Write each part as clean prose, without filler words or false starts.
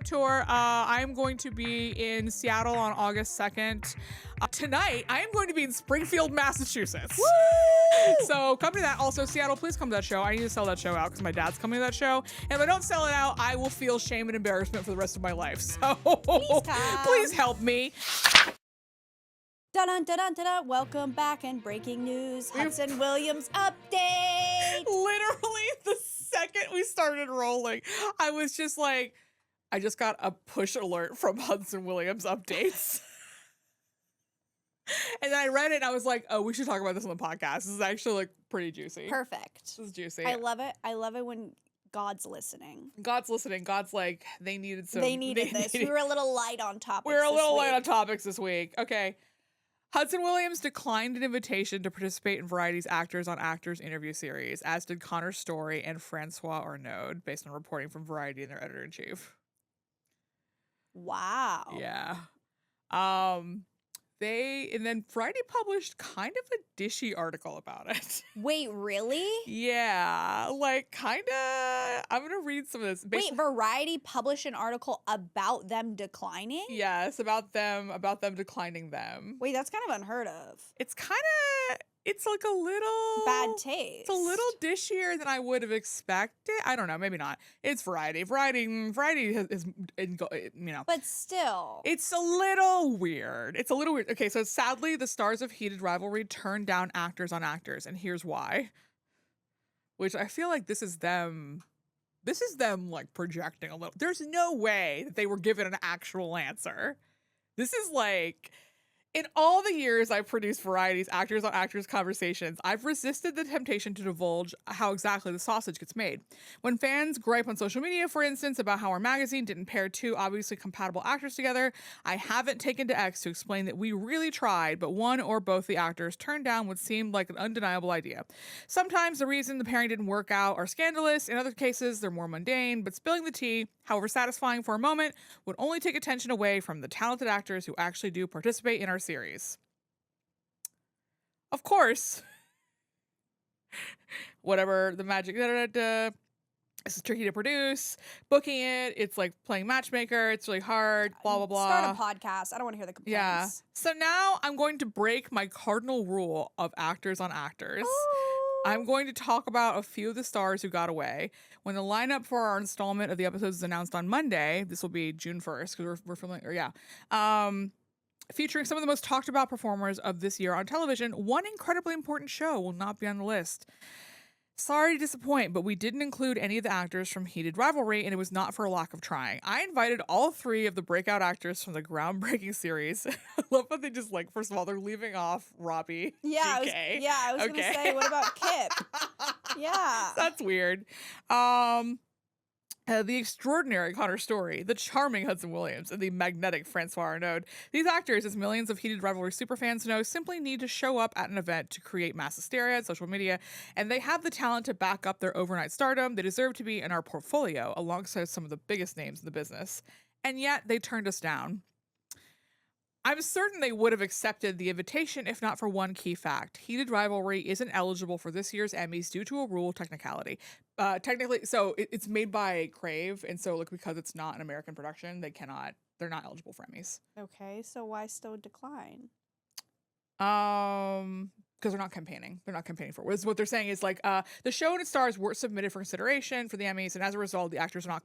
tour. I'm going to be in Seattle on August 2nd. Tonight, I am going to be in Springfield, Massachusetts. Woo! So come to that. Also, Seattle, please come to that show. I need to sell that show out because my dad's coming to that show. And if I don't sell it out, I will feel shame and embarrassment for the rest of my life. So please help me. Dun dun dun dun. Welcome back and breaking news. Hudson Williams update. Literally the second we started rolling, I was just like, I just got a push alert from Hudson Williams updates. And then I read it and I was like, oh, we should talk about this on the podcast. This is actually like pretty juicy. Perfect. This is juicy. I love it. I love it when God's listening. God's listening. God's like, they needed this. We were a little light on topics. We were a little light on topics this week. Okay. Hudson Williams declined an invitation to participate in Variety's Actors on Actors interview series, as did Connor Storrie and François Arnaud, based on reporting from Variety and their editor-in-chief. Wow. Yeah. And then Variety published kind of a dishy article about it. Wait, really? Yeah, like kind of. I'm gonna read some of this. Wait, Variety published an article about them declining? Yes, about them declining them. Wait, that's kind of unheard of. It's like a little bad taste. It's a little dishier than I would have expected. I don't know, maybe not. It's Variety. Variety is But still. It's a little weird. Okay, so sadly, the stars of Heated Rivalry turned down Actors on Actors, and here's why. Which I feel like this is them like projecting a little. There's no way that they were given an actual answer. This is like, in all the years I've produced Variety's Actors on Actors conversations, I've resisted the temptation to divulge how exactly the sausage gets made. When fans gripe on social media, for instance, about how our magazine didn't pair two obviously compatible actors together, I haven't taken to X to explain that we really tried, but one or both the actors turned down what seemed like an undeniable idea. Sometimes the reason the pairing didn't work out are scandalous. In other cases, they're more mundane, but spilling the tea, however satisfying for a moment, would only take attention away from the talented actors who actually do participate in our series. Of course, whatever the magic, this is tricky to produce. Booking it's like playing matchmaker. It's really hard, blah, blah, blah. Start a podcast. I don't want to hear the complaints. Yeah. So now I'm going to break my cardinal rule of Actors on Actors. Ooh. I'm going to talk about a few of the stars who got away. When the lineup for our installment of the episodes is announced on Monday, this will be June 1st, because we're filming, featuring some of the most talked about performers of this year on television, one incredibly important show will not be on the list. Sorry to disappoint, but we didn't include any of the actors from Heated Rivalry, and it was not for a lack of trying. I invited all three of the breakout actors from the groundbreaking series. I love how they just, like, first of all, they're leaving off Robbie. Yeah, GK. I was going to say, what about Kip? Yeah. That's weird. The extraordinary Connor Storrie, the charming Hudson Williams, and the magnetic François Arnaud. These actors, as millions of Heated Rivalry superfans know, simply need to show up at an event to create mass hysteria on social media, and they have the talent to back up their overnight stardom. They deserve to be in our portfolio alongside some of the biggest names in the business. And yet, they turned us down. I'm certain they would have accepted the invitation if not for one key fact. Heated Rivalry isn't eligible for this year's Emmys due to a rule technicality. Technically, so it's made by Crave, and so like because it's not an American production, they're not eligible for Emmys. Okay, so why still decline? Because they're not campaigning. They're not campaigning for it. What they're saying is like the show and its stars were submitted for consideration for the Emmys, and as a result, the actors are not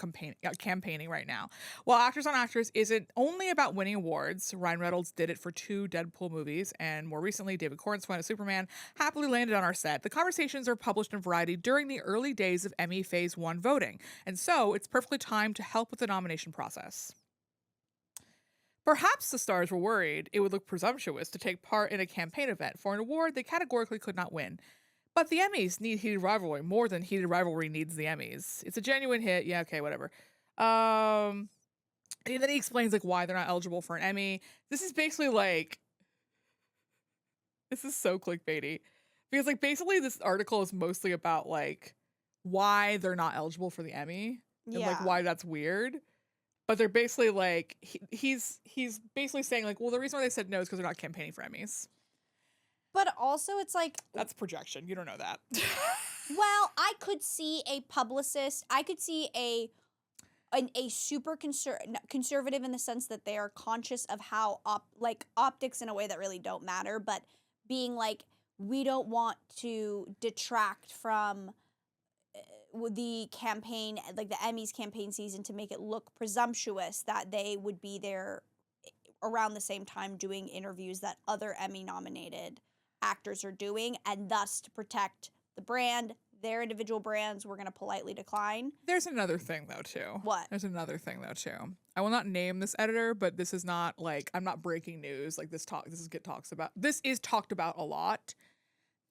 campaigning right now. While Actors on Actors isn't only about winning awards, Ryan Reynolds did it for 2 Deadpool movies, and more recently, David Cornswell as Superman happily landed on our set. The conversations are published in Variety during the early days of Emmy Phase 1 voting, and so it's perfectly timed to help with the nomination process. Perhaps the stars were worried it would look presumptuous to take part in a campaign event for an award they categorically could not win. But the Emmys need Heated Rivalry more than Heated Rivalry needs the Emmys. It's a genuine hit. Yeah, okay, whatever. And then he explains like why they're not eligible for an Emmy. This is basically like, this is so clickbaity. Because like basically this article is mostly about like why they're not eligible for the Emmy. And like why that's weird. But they're basically like, he's basically saying like, well, the reason why they said no is because they're not campaigning for Emmys. But also it's like... That's projection. You don't know that. Well, I could see a publicist. I could see a super conservative in the sense that they are conscious of how optics in a way that really don't matter, but being like, we don't want to detract from the campaign, like the Emmys campaign season, to make it look presumptuous that they would be there around the same time doing interviews that other Emmy nominated actors are doing, and thus to protect the brand, their individual brands, we're going to politely decline. There's another thing though too. What? There's another thing though too. I will not name this editor, but this is not like, I'm not breaking news. Like this is talked about a lot.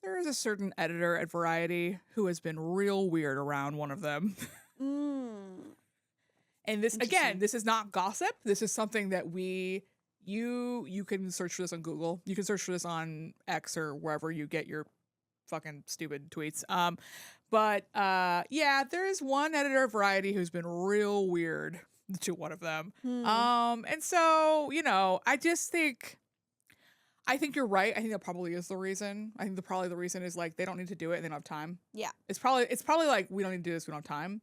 There is a certain editor at Variety who has been real weird around one of them. And this, again, this is not gossip. This is something that you can search for this on Google. You can search for this on X or wherever you get your fucking stupid tweets. But there is one editor of Variety who's been real weird to one of them. And so, I think you're right. I think that probably is the reason. I think probably the reason is like they don't need to do it and they don't have time. Yeah. It's probably like we don't need to do this, we don't have time.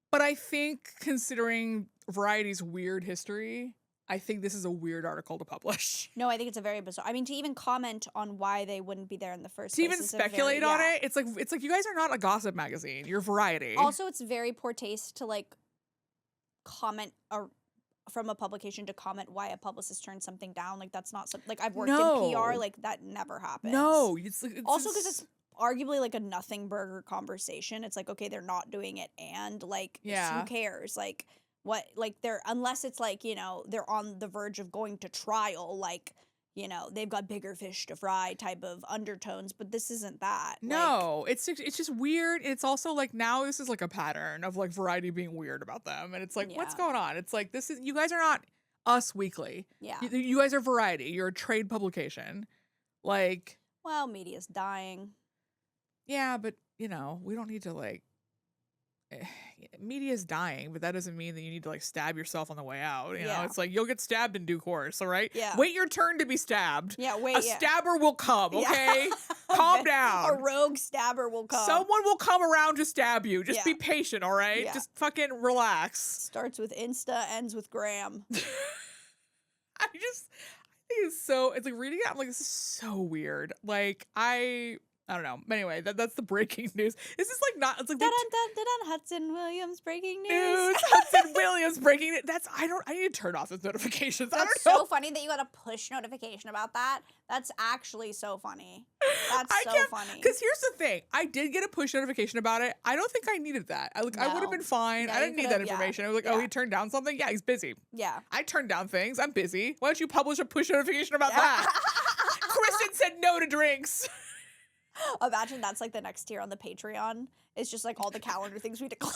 But I think considering Variety's weird history, I think this is a weird article to publish. No, I think it's a very bizarre. I mean, to even comment on why they wouldn't be there in the first place. To even speculate on it, it's like you guys are not a gossip magazine. You're Variety. Also, it's very poor taste to like comment from a publication to comment why a publicist turned something down. Like that's not something, like I've worked in PR, like that never happens. No, it's also because it's arguably like a nothing burger conversation. It's like, okay, they're not doing it, and like who cares? Like what, like they're, unless it's like, they're on the verge of going to trial, like, they've got bigger fish to fry type of undertones, but this isn't that. No, it's just weird. It's also like now this is like a pattern of like Variety being weird about them, and it's like, what's going on? It's like, you guys are not Us Weekly. Yeah. You guys are Variety. You're a trade publication. Like, well, media's dying. Yeah, but we don't need to like, media's dying, but that doesn't mean that you need to like stab yourself on the way out. You know, it's like you'll get stabbed in due course. All right. Yeah. Wait your turn to be stabbed. Yeah. Wait. A stabber will come. Okay. Calm down. A rogue stabber will come. Someone will come around to stab you. Just be patient. All right. Yeah. Just fucking relax. Starts with Insta, ends with Graham. I think it's like reading it, I'm like, this is so weird. Like I don't know. Anyway, that's the breaking news. Is this like not? It's like Hudson Williams breaking news. Hudson Williams breaking it. I need to turn off those notifications. That's so funny that you got a push notification about that. That's actually so funny. That's so funny. Because here's the thing. I did get a push notification about it. I don't think I needed that. I would have been fine. Yeah, I didn't need that information. I was like, oh, he turned down something? Yeah, he's busy. Yeah. I turned down things. I'm busy. Why don't you publish a push notification about that? Kristin said no to drinks. Imagine that's like the next tier on the Patreon. It's just like all the calendar things we declined.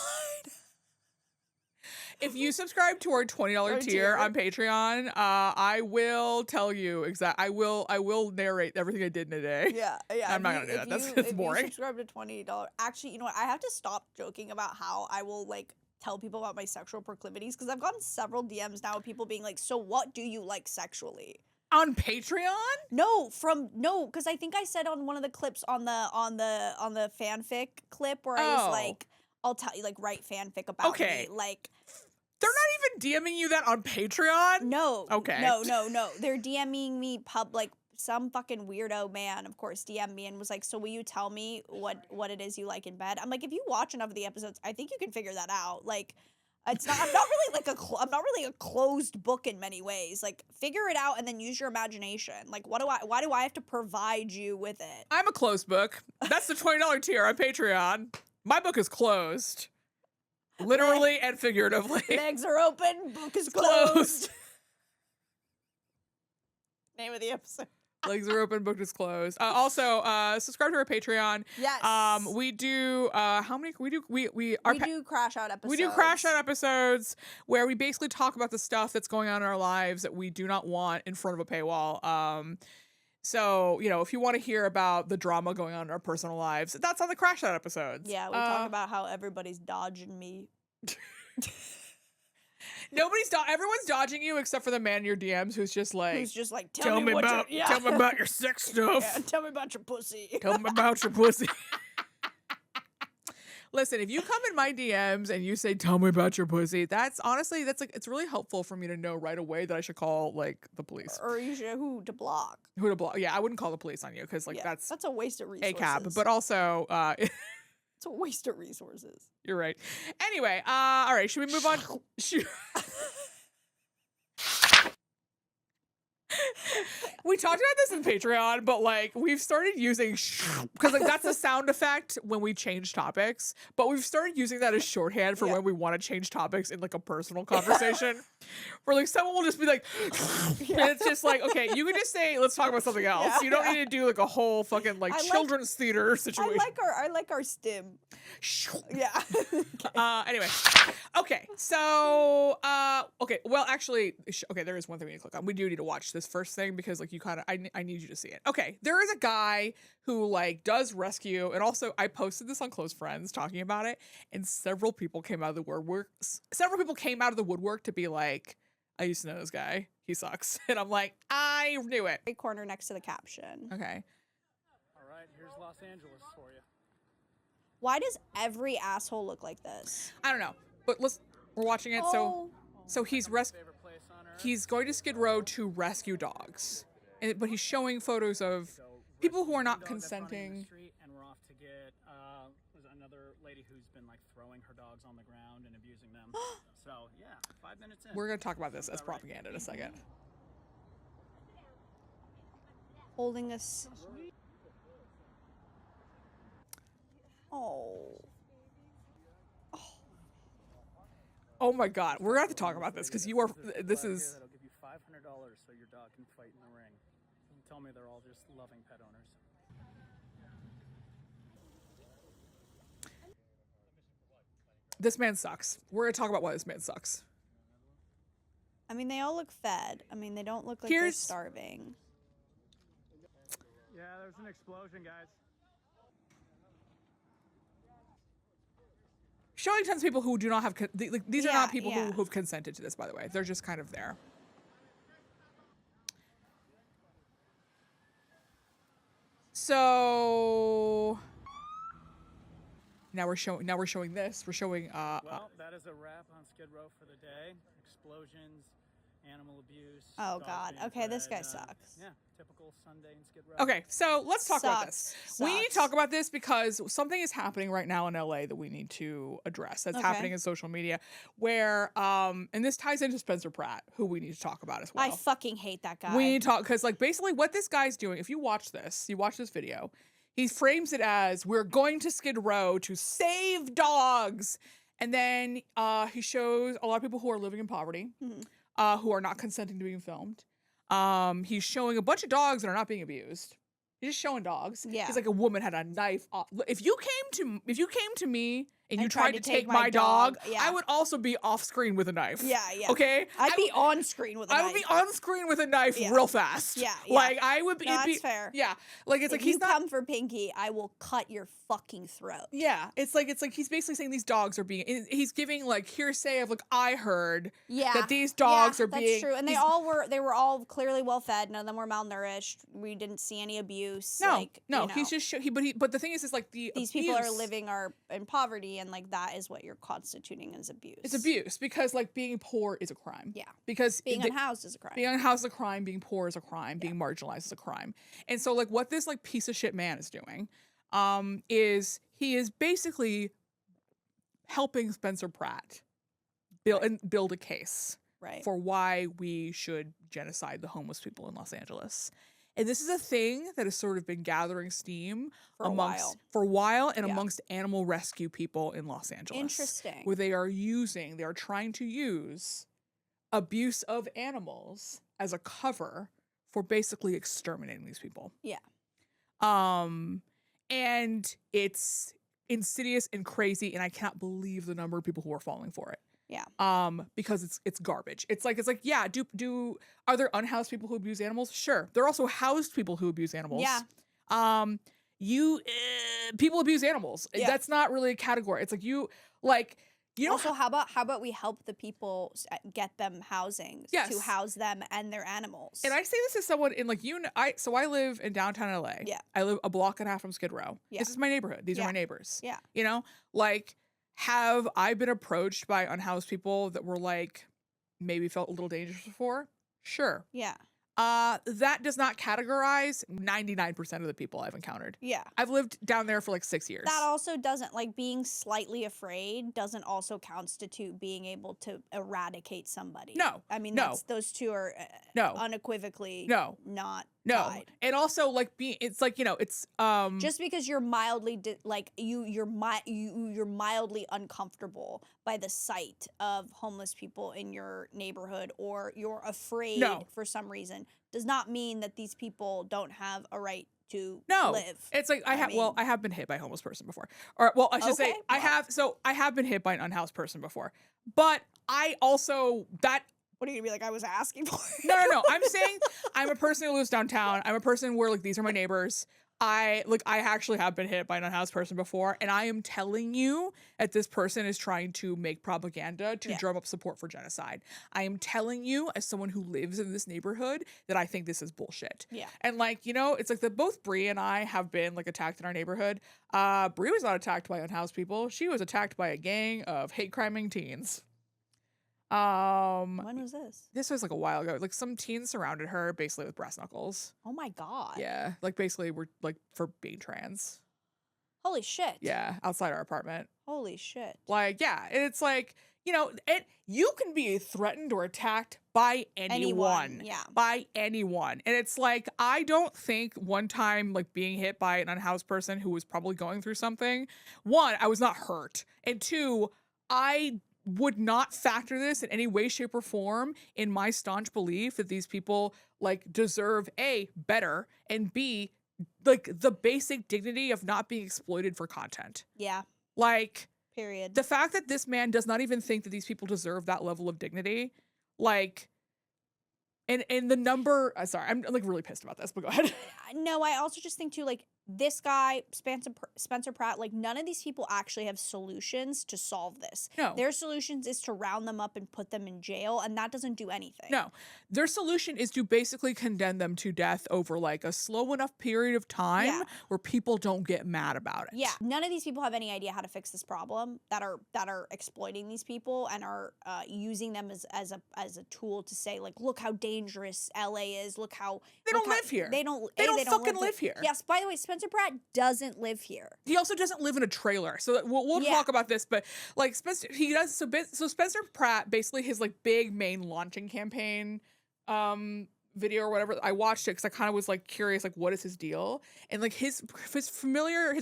If you subscribe to our $20 tier on Patreon, I will tell you I will narrate everything I did in a day. Yeah. I'm not gonna do that. That's boring. If you subscribe to $20, actually, you know what? I have to stop joking about how I will like tell people about my sexual proclivities, because I've gotten several DMs now of people being like, "So what do you like sexually?" On Patreon? No, because I think I said on one of the clips on the fanfic clip where I was like, I'll tell you, like, write fanfic about me. Like, they're not even DMing you that on Patreon? No. Okay. No. They're DMing me like some fucking weirdo man, of course, DM'd me and was like, "So will you tell me what it is you like in bed?" I'm like, if you watch enough of the episodes, I think you can figure that out. Like, I'm not really a closed book in many ways. Like, figure it out and then use your imagination. Like, why do I have to provide you with it? I'm a closed book. That's the $20 tier on Patreon. My book is closed. Literally and figuratively. Legs are open, book is closed. Name of the episode. Legs are open, book is closed. Also, subscribe to our Patreon. Yes. We do we do crash out episodes. We do crash out episodes where we basically talk about the stuff that's going on in our lives that we do not want in front of a paywall. So, if you want to hear about the drama going on in our personal lives, that's on the crash out episodes. Yeah, we talk about how everybody's dodging me. Everyone's dodging you except for the man in your DMs who's just like, tell me about your sex stuff. Yeah, tell me about your pussy. Tell me about your pussy. Listen, if you come in my DMs and you say, "Tell me about your pussy," that's honestly, that's like, it's really helpful for me to know right away that I should call like the police Or you should who to block. Who to block. Yeah, I wouldn't call the police on you because like that's a waste of resources. ACAB. But also, it's a waste of resources. You're right. Anyway, all right, should we move on? We talked about this in Patreon, but like we've started using because like that's a sound effect when we change topics, but we've started using that as shorthand for when we want to change topics in like a personal conversation. Where like someone will just be like, and it's just like, okay, you can just say, let's talk about something else. You don't need to do like a whole fucking like children's theater situation. I like our stim. Yeah. Anyway, okay, so okay, well actually, okay, there is one thing we need to click on. We do need to watch this first thing because like you kind of, I need you to see it. Okay, there is a guy who like does rescue, and also I posted this on Close Friends talking about it, and several people came out of the woodwork. Several people came out of the woodwork to be like, I used to know this guy. He sucks, and I'm like, I knew it. Right corner next to the caption. Okay. All right, here's Los Angeles for you. Why does every asshole look like this? I don't know, but we're watching it. So he's he's going to Skid Row to rescue dogs, but he's showing photos of people who are not consenting. And we're off to get there's another lady who's been like throwing her dogs on the ground and abusing them. So yeah, 5 minutes in. We're gonna talk about this as propaganda in a second. Holding us. Oh my God, we're gonna have to talk about this because you are. This is. I'll give you $500 so your dog can fight in the ring. And tell me they're all just loving pet owners. This man sucks. We're gonna talk about why this man sucks. I mean, they all look fed. I mean, they don't look like they're starving. Yeah, there's an explosion, guys. Showing tons of people who do not have these are not people who've consented to this, by the way. They're just kind of there. So now we're showing this. We're showing well, that is a wrap on Skid Row for the day. Explosions, animal abuse. Oh God. Okay, this guy sucks. Yeah, typical Sunday in Skid Row. Okay, so let's talk about this. We need to talk about this because something is happening right now in LA that we need to address. That's happening in social media where and this ties into Spencer Pratt, who we need to talk about as well. I fucking hate that guy. We need to talk because like basically what this guy's doing, if you watch this video, he frames it as we're going to Skid Row to save dogs. And then he shows a lot of people who are living in poverty, who are not consenting to being filmed. He's showing a bunch of dogs that are not being abused. He's just showing dogs. Yeah. He's like, a woman had a knife. If you came to me and you tried to take my dog, I would also be off screen with a knife. Yeah, yeah. Okay? I'd be on screen with a knife. I would be on screen with a knife real fast. Yeah, yeah. Like, I would be. No, that's fair. Yeah. Like, it's if like, he's not. If you come for Pinky, I will cut your fucking throat. Yeah. It's like he's basically saying these dogs are being. He's giving, like, hearsay of, like, I heard that these dogs are being. That's true. And they were all clearly well fed. None of them were malnourished. We didn't see any abuse. No. Like, no. You know, He's just. But the thing is like, these people are living in poverty, and, like, that is what you're constituting as abuse. It's abuse because like being poor is a crime. Yeah. Because being unhoused is a crime. Being unhoused is a crime. Being poor is a crime. Being marginalized is a crime. And so like what this like piece of shit man is doing, is he is basically helping Spencer Pratt build a case for why we should genocide the homeless people in Los Angeles. And this is a thing that has sort of been gathering steam for a while and amongst animal rescue people in Los Angeles. Interesting. Where they are trying to use abuse of animals as a cover for basically exterminating these people. Yeah. And it's insidious and crazy, and I cannot believe the number of people who are falling for it. Yeah. Because it's garbage. It's like yeah. Are there unhoused people who abuse animals? Sure. There are also housed people who abuse animals. Yeah. People abuse animals. Yeah. That's not really a category. It's like You know, Also, how about we help the people get them housing to house them and their animals? And I say this as someone in like so I live in downtown LA. Yeah. I live a block and a half from Skid Row. Yeah. This is my neighborhood. These are my neighbors. Yeah. You know, like, have I been approached by unhoused people that were like maybe felt a little dangerous before? Sure. Yeah. That does not categorize 99% of the people I've encountered. Yeah. I've lived down there for like 6 years. That also doesn't, like, being slightly afraid doesn't also constitute being able to eradicate somebody. No. I mean, No. those two are No. unequivocally No. not No. tied. And also like it's like, you know, it's Just because you're mildly you're mildly uncomfortable by the sight of homeless people in your neighborhood, or you're afraid for some reason, does not mean that these people don't have a right to live. It's like I have been hit by a homeless person before. Or well, I should say I have been hit by an unhoused person before. But I also What are you gonna be like? I was asking for it. No. I'm saying I'm a person who lives downtown. I'm a person where like these are my neighbors. I actually have been hit by an unhoused person before, and I am telling you that this person is trying to make propaganda to drum up support for genocide. I am telling you, as someone who lives in this neighborhood, that I think this is bullshit. Yeah. And like, you know, it's like that both Bree and I have been like attacked in our neighborhood. Bree was not attacked by unhoused people. She was attacked by a gang of hate criming teens. When was this? This was like a while ago. Like some teens surrounded her basically with brass knuckles. Oh my god. Yeah, like basically we're like for being trans. Holy shit. Yeah, outside our apartment. Holy shit. Like, yeah, it's like, you know, you can be threatened or attacked by anyone. Yeah. By anyone. And it's like, I don't think one time like being hit by an unhoused person who was probably going through something, one, I was not hurt. And two, I would not factor this in any way, shape, or form in my staunch belief that these people like deserve A, better, and B, like the basic dignity of not being exploited for content. Yeah. Like, period. The fact that this man does not even think that these people deserve that level of dignity, like, and the number, sorry, I'm like really pissed about this, but go ahead. No, I also just think too, like, this guy, Spencer Pratt, like, none of these people actually have solutions to solve this. No. Their solutions is to round them up and put them in jail, and that doesn't do anything. No. Their solution is to basically condemn them to death over, like, a slow enough period of time where people don't get mad about it. Yeah. None of these people have any idea how to fix this problem that are exploiting these people and are using them as a tool to say, like, look how dangerous LA is. Look how They don't live here. They don't fucking live here. Yes, by the way, Spencer Pratt doesn't live here. He also doesn't live in a trailer. So we'll talk about this, but like Spencer, he does. So Spencer Pratt, basically his like big main launching campaign video or whatever, I watched it because I kind of was like curious, like what is his deal? And like his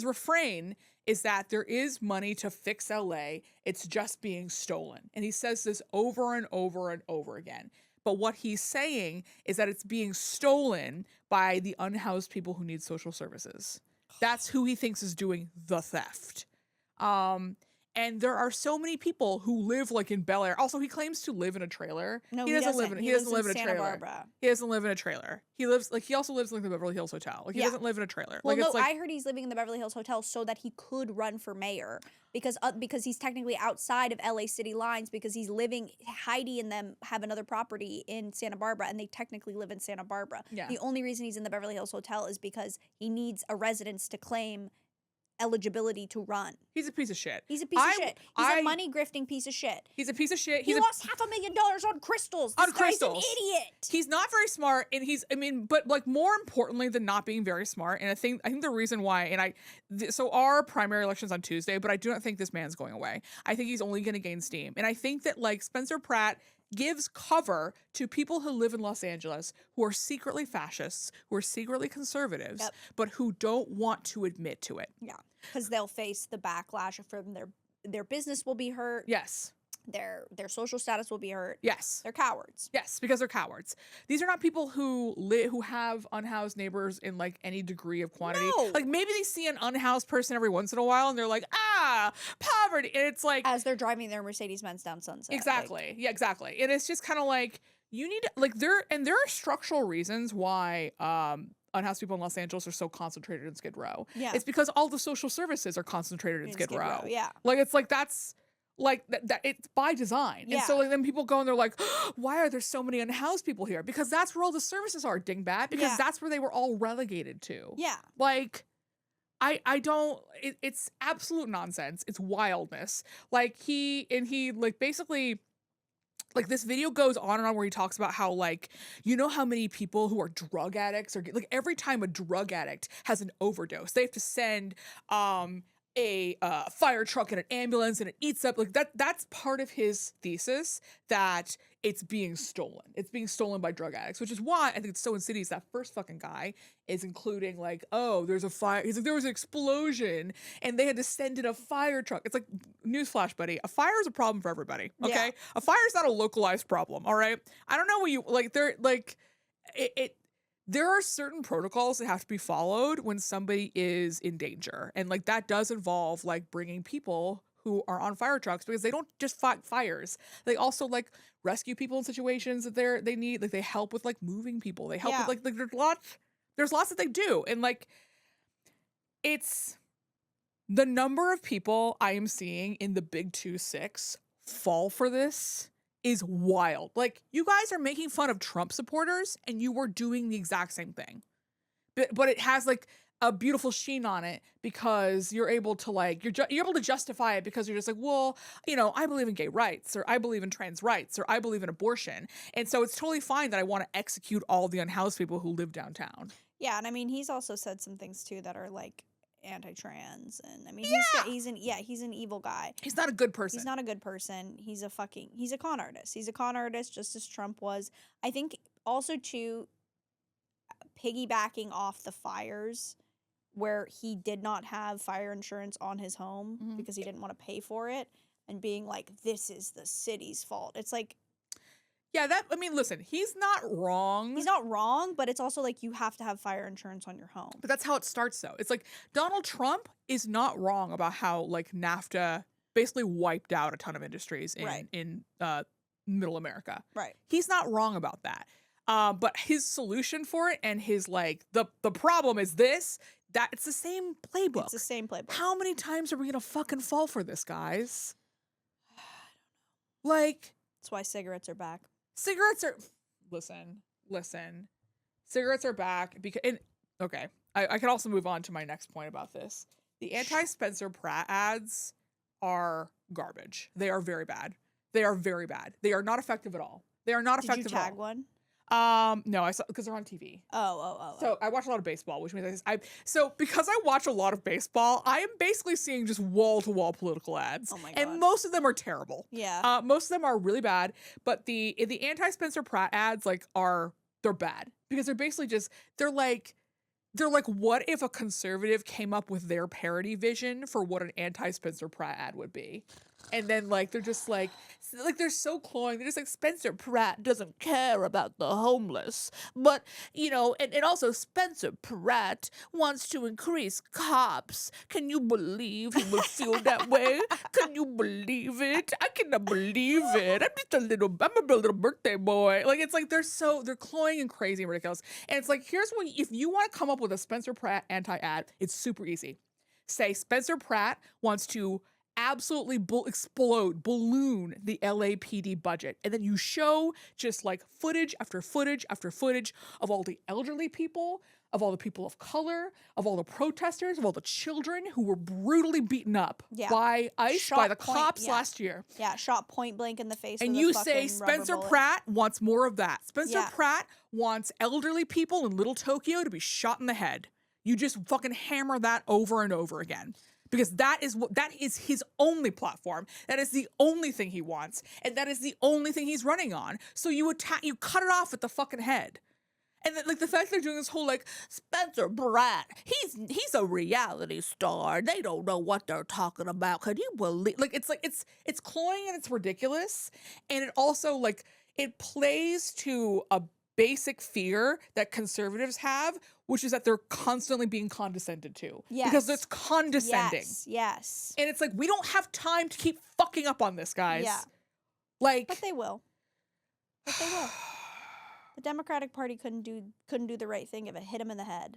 refrain is that there is money to fix LA. It's just being stolen. And he says this over and over and over again. But what he's saying is that it's being stolen by the unhoused people who need social services. That's who he thinks is doing the theft. And there are so many people who live like in Bel Air. Also, he claims to live in a trailer. No, he doesn't live in a Santa trailer. Barbara. He doesn't live in a trailer. He also lives like the Beverly Hills Hotel. Like he doesn't live in a trailer. Well, like, no, it's like, I heard he's living in the Beverly Hills Hotel so that he could run for mayor because he's technically outside of LA city lines because he's living. Heidi and them have another property in Santa Barbara, and they technically live in Santa Barbara. Yeah. The only reason he's in the Beverly Hills Hotel is because he needs a residence to claim eligibility to run. He's a piece of shit. He's a piece of shit. He's a money grifting piece of shit. He's a piece of shit. He lost $500,000 on crystals. This guy's an idiot. He's not very smart, and but like more importantly than not being very smart, and I think the reason why, so our primary election's on Tuesday, but I do not think this man's going away. I think he's only going to gain steam, and I think that like Spencer Pratt gives cover to people who live in Los Angeles who are secretly fascists, who are secretly conservatives, but who don't want to admit to it. Yeah, because they'll face the backlash from their business will be hurt. Yes. Their social status will be hurt. Yes. They're cowards. Yes, because they're cowards. These are not people who have unhoused neighbors in like any degree of quantity. No. Like maybe they see an unhoused person every once in a while and they're like, poverty. And it's like as they're driving their Mercedes-Benz down Sunset. Exactly. Yeah, exactly. And it's just kind of like you need like there are structural reasons why unhoused people in Los Angeles are so concentrated in Skid Row. Yeah. It's because all the social services are concentrated in Skid Row. Yeah. Like it's like that's like that it's by design. And so Yeah. like then people go and they're like, why are there so many unhoused people here? Because that's where all the services are, dingbat. Because Yeah. that's where they were all relegated to. Yeah. Like, I don't, it's absolute nonsense. It's wildness. Like he like basically, like this video goes on and on where he talks about how like, you know how many people who are drug addicts are like every time a drug addict has an overdose, they have to send a fire truck and an ambulance and it eats up like that's part of his thesis that it's being stolen. It's being stolen by drug addicts, which is why I think it's so insidious. That first fucking guy is including like, oh, there's a fire. He's like, there was an explosion and they had to send in a fire truck. It's like, newsflash, buddy. A fire is a problem for everybody. Okay. Yeah. A fire is not a localized problem. All right. I don't know what you like. They're like there are certain protocols that have to be followed when somebody is in danger. And like that does involve like bringing people who are on fire trucks because they don't just fight fires. They also like rescue people in situations that they need, like they help with like moving people. They help with like there's lots that they do. And like it's the number of people I am seeing in the big 2-6 fall for this is wild. Like you guys are making fun of Trump supporters and you were doing the exact same thing. But it has like a beautiful sheen on it because you're able to like, you're able to justify it because you're just like, well, you know, I believe in gay rights or I believe in trans rights or I believe in abortion. And so it's totally fine that I want to execute all the unhoused people who live downtown. Yeah, and I mean, he's also said some things too that are like anti-trans, and I mean, he's an evil guy. He's not a good person. He's not a good person. He's a con artist. He's a con artist, just as Trump was. I think also too, piggybacking off the fires, where he did not have fire insurance on his home because he didn't want to pay for it, and being like, this is the city's fault. It's like, yeah, I mean, listen, he's not wrong. he's not wrong, but it's also like you have to have fire insurance on your home. But that's how it starts, though. It's like Donald Trump is not wrong about how like NAFTA basically wiped out a ton of industries in Middle America. Right. He's not wrong about that. But his solution for it and his like the problem is this. That it's the same playbook. It's the same playbook. How many times are we gonna fucking fall for this, guys? Like, that's why cigarettes are back. Cigarettes are listen. Cigarettes are back because okay. I can also move on to my next point about this. The anti-Spencer Pratt ads are garbage. They are very bad. They are very bad. They are not effective at all. They are not effective Did you at all. tag one? No, I saw because they're on TV. Oh. So I watch a lot of baseball, which means so because I watch a lot of baseball, I am basically seeing just wall to wall political ads. Oh my God. And most of them are terrible. Yeah. Most of them are really bad, but the anti-Spencer Pratt ads they're bad because they're basically just they're like what if a conservative came up with their parody vision for what an anti-Spencer Pratt ad would be? And then like they're just like they're so cloying. They're just like, Spencer Pratt doesn't care about the homeless, but you know, and also Spencer Pratt wants to increase cops. Can you believe he would feel that way? Can you believe it? I cannot believe it. I'm a little birthday boy. Like it's like they're cloying and crazy and ridiculous. And it's like, here's what if you want to come up with a Spencer Pratt anti-ad, it's super easy. Say Spencer Pratt wants to absolutely balloon the LAPD budget, and then you show just like footage after footage after footage of all the elderly people, of all the people of color, of all the protesters, of all the children who were brutally beaten up by ICE, by the cops last year. Yeah, shot point blank in the face. And you say Spencer Pratt wants more of that. Spencer Pratt wants elderly people in Little Tokyo to be shot in the head. You just fucking hammer that over and over again. Because that is his only platform. That is the only thing he wants, and that is the only thing he's running on. So you cut it off at the fucking head. And then, like the fact they're doing this whole like Spencer Pratt, he's a reality star. They don't know what they're talking about. Could you believe? Like it's cloying and it's ridiculous, and it also like it plays to a basic fear that conservatives have, which is that they're constantly being condescended to. Yes. Because it's condescending. Yes. And it's like, we don't have time to keep fucking up on this, guys. Yeah. Like, But they will. The Democratic Party couldn't do the right thing if it hit them in the head.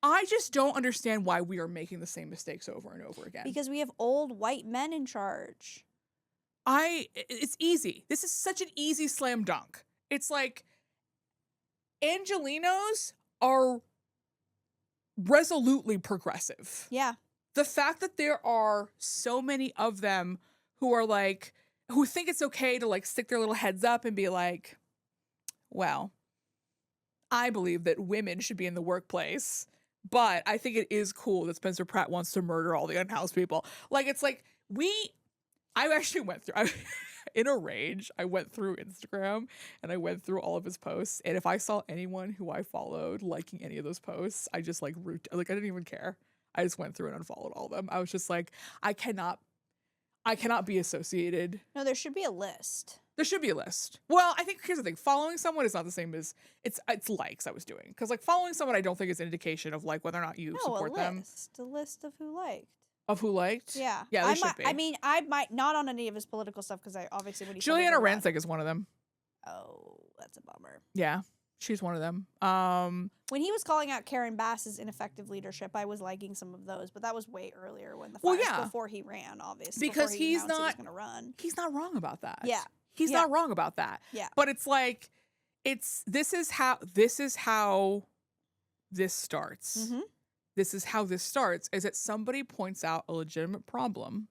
I just don't understand why we are making the same mistakes over and over again. Because we have old white men in charge. it's easy. This is such an easy slam dunk. It's like Angelinos are resolutely progressive. Yeah. The fact that there are so many of them who think it's okay to like stick their little heads up and be like, well, I believe that women should be in the workplace, but I think it is cool that Spencer Pratt wants to murder all the unhoused people. Like, it's like I actually went through, in a rage, I went through Instagram and I went through all of his posts. And if I saw anyone who I followed liking any of those posts, I just like I didn't even care. I just went through and unfollowed all of them. I was just like, I cannot be associated. No, there should be a list. There should be a list. Well, I think here's the thing. Following someone is not the same as it's likes I was doing. Because like following someone I don't think is an indication of like whether or not you support them. A list of who liked. Of who liked? Yeah. Yeah, they should be. I mean, I might not on any of his political stuff because I obviously when he Juliana Rancic is one of them. Oh, that's a bummer. Yeah. She's one of them. When he was calling out Karen Bass's ineffective leadership, I was liking some of those, but that was way earlier when before he ran, obviously. Because he was going to run. He's not wrong about that. Yeah. He's not wrong about that. Yeah. But it's like this is how this starts. Mm-hmm. This is how this starts is that somebody points out a legitimate problem.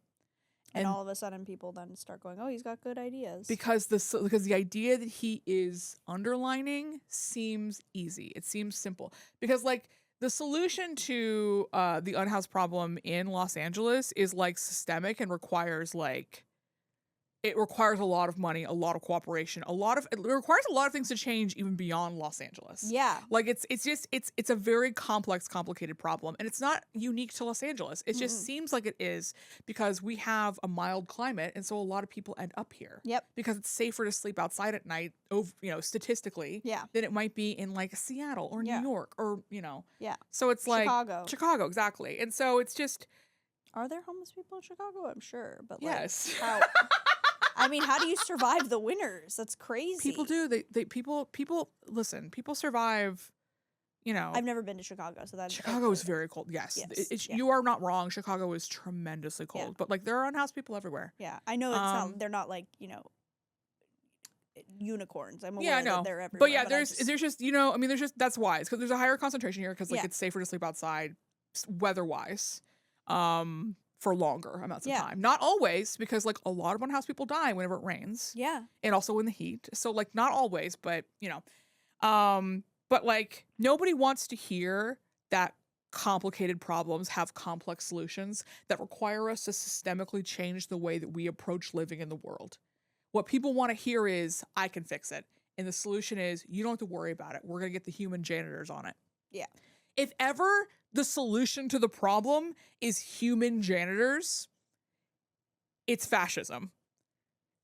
And all of a sudden people then start going, oh, he's got good ideas. Because the idea that he is underlining seems easy. It seems simple. Because like the solution to the unhoused problem in Los Angeles is like systemic and requires like it requires a lot of money, a lot of cooperation, it requires a lot of things to change even beyond Los Angeles. Yeah. Like it's a very complex, complicated problem. And it's not unique to Los Angeles. It just seems like it is because we have a mild climate. And so a lot of people end up here. Yep. Because it's safer to sleep outside at night, statistically, than it might be in like Seattle or New York or, Yeah. So it's like Chicago, exactly. And so it's just. Are there homeless people in Chicago? I'm sure. But yes. How I mean, how do you survive the winters? That's crazy. People do. People listen, people survive, I've never been to Chicago, so that's Chicago is very cold. Yes. You are not wrong. Chicago is tremendously cold, but like there are unhoused people everywhere. Yeah. I know it's not, they're not like, unicorns. I'm aware that they're everywhere. But yeah, there's just that's why. It's because there's a higher concentration here because like it's safer to sleep outside weather-wise. For longer amounts of time. Not always, because like a lot of unhoused people die whenever it rains. Yeah. And also in the heat. So like not always, but but like nobody wants to hear that complicated problems have complex solutions that require us to systemically change the way that we approach living in the world. What people want to hear is, I can fix it. And the solution is, you don't have to worry about it. We're going to get the human janitors on it. Yeah. If ever the solution to the problem is human janitors, it's fascism.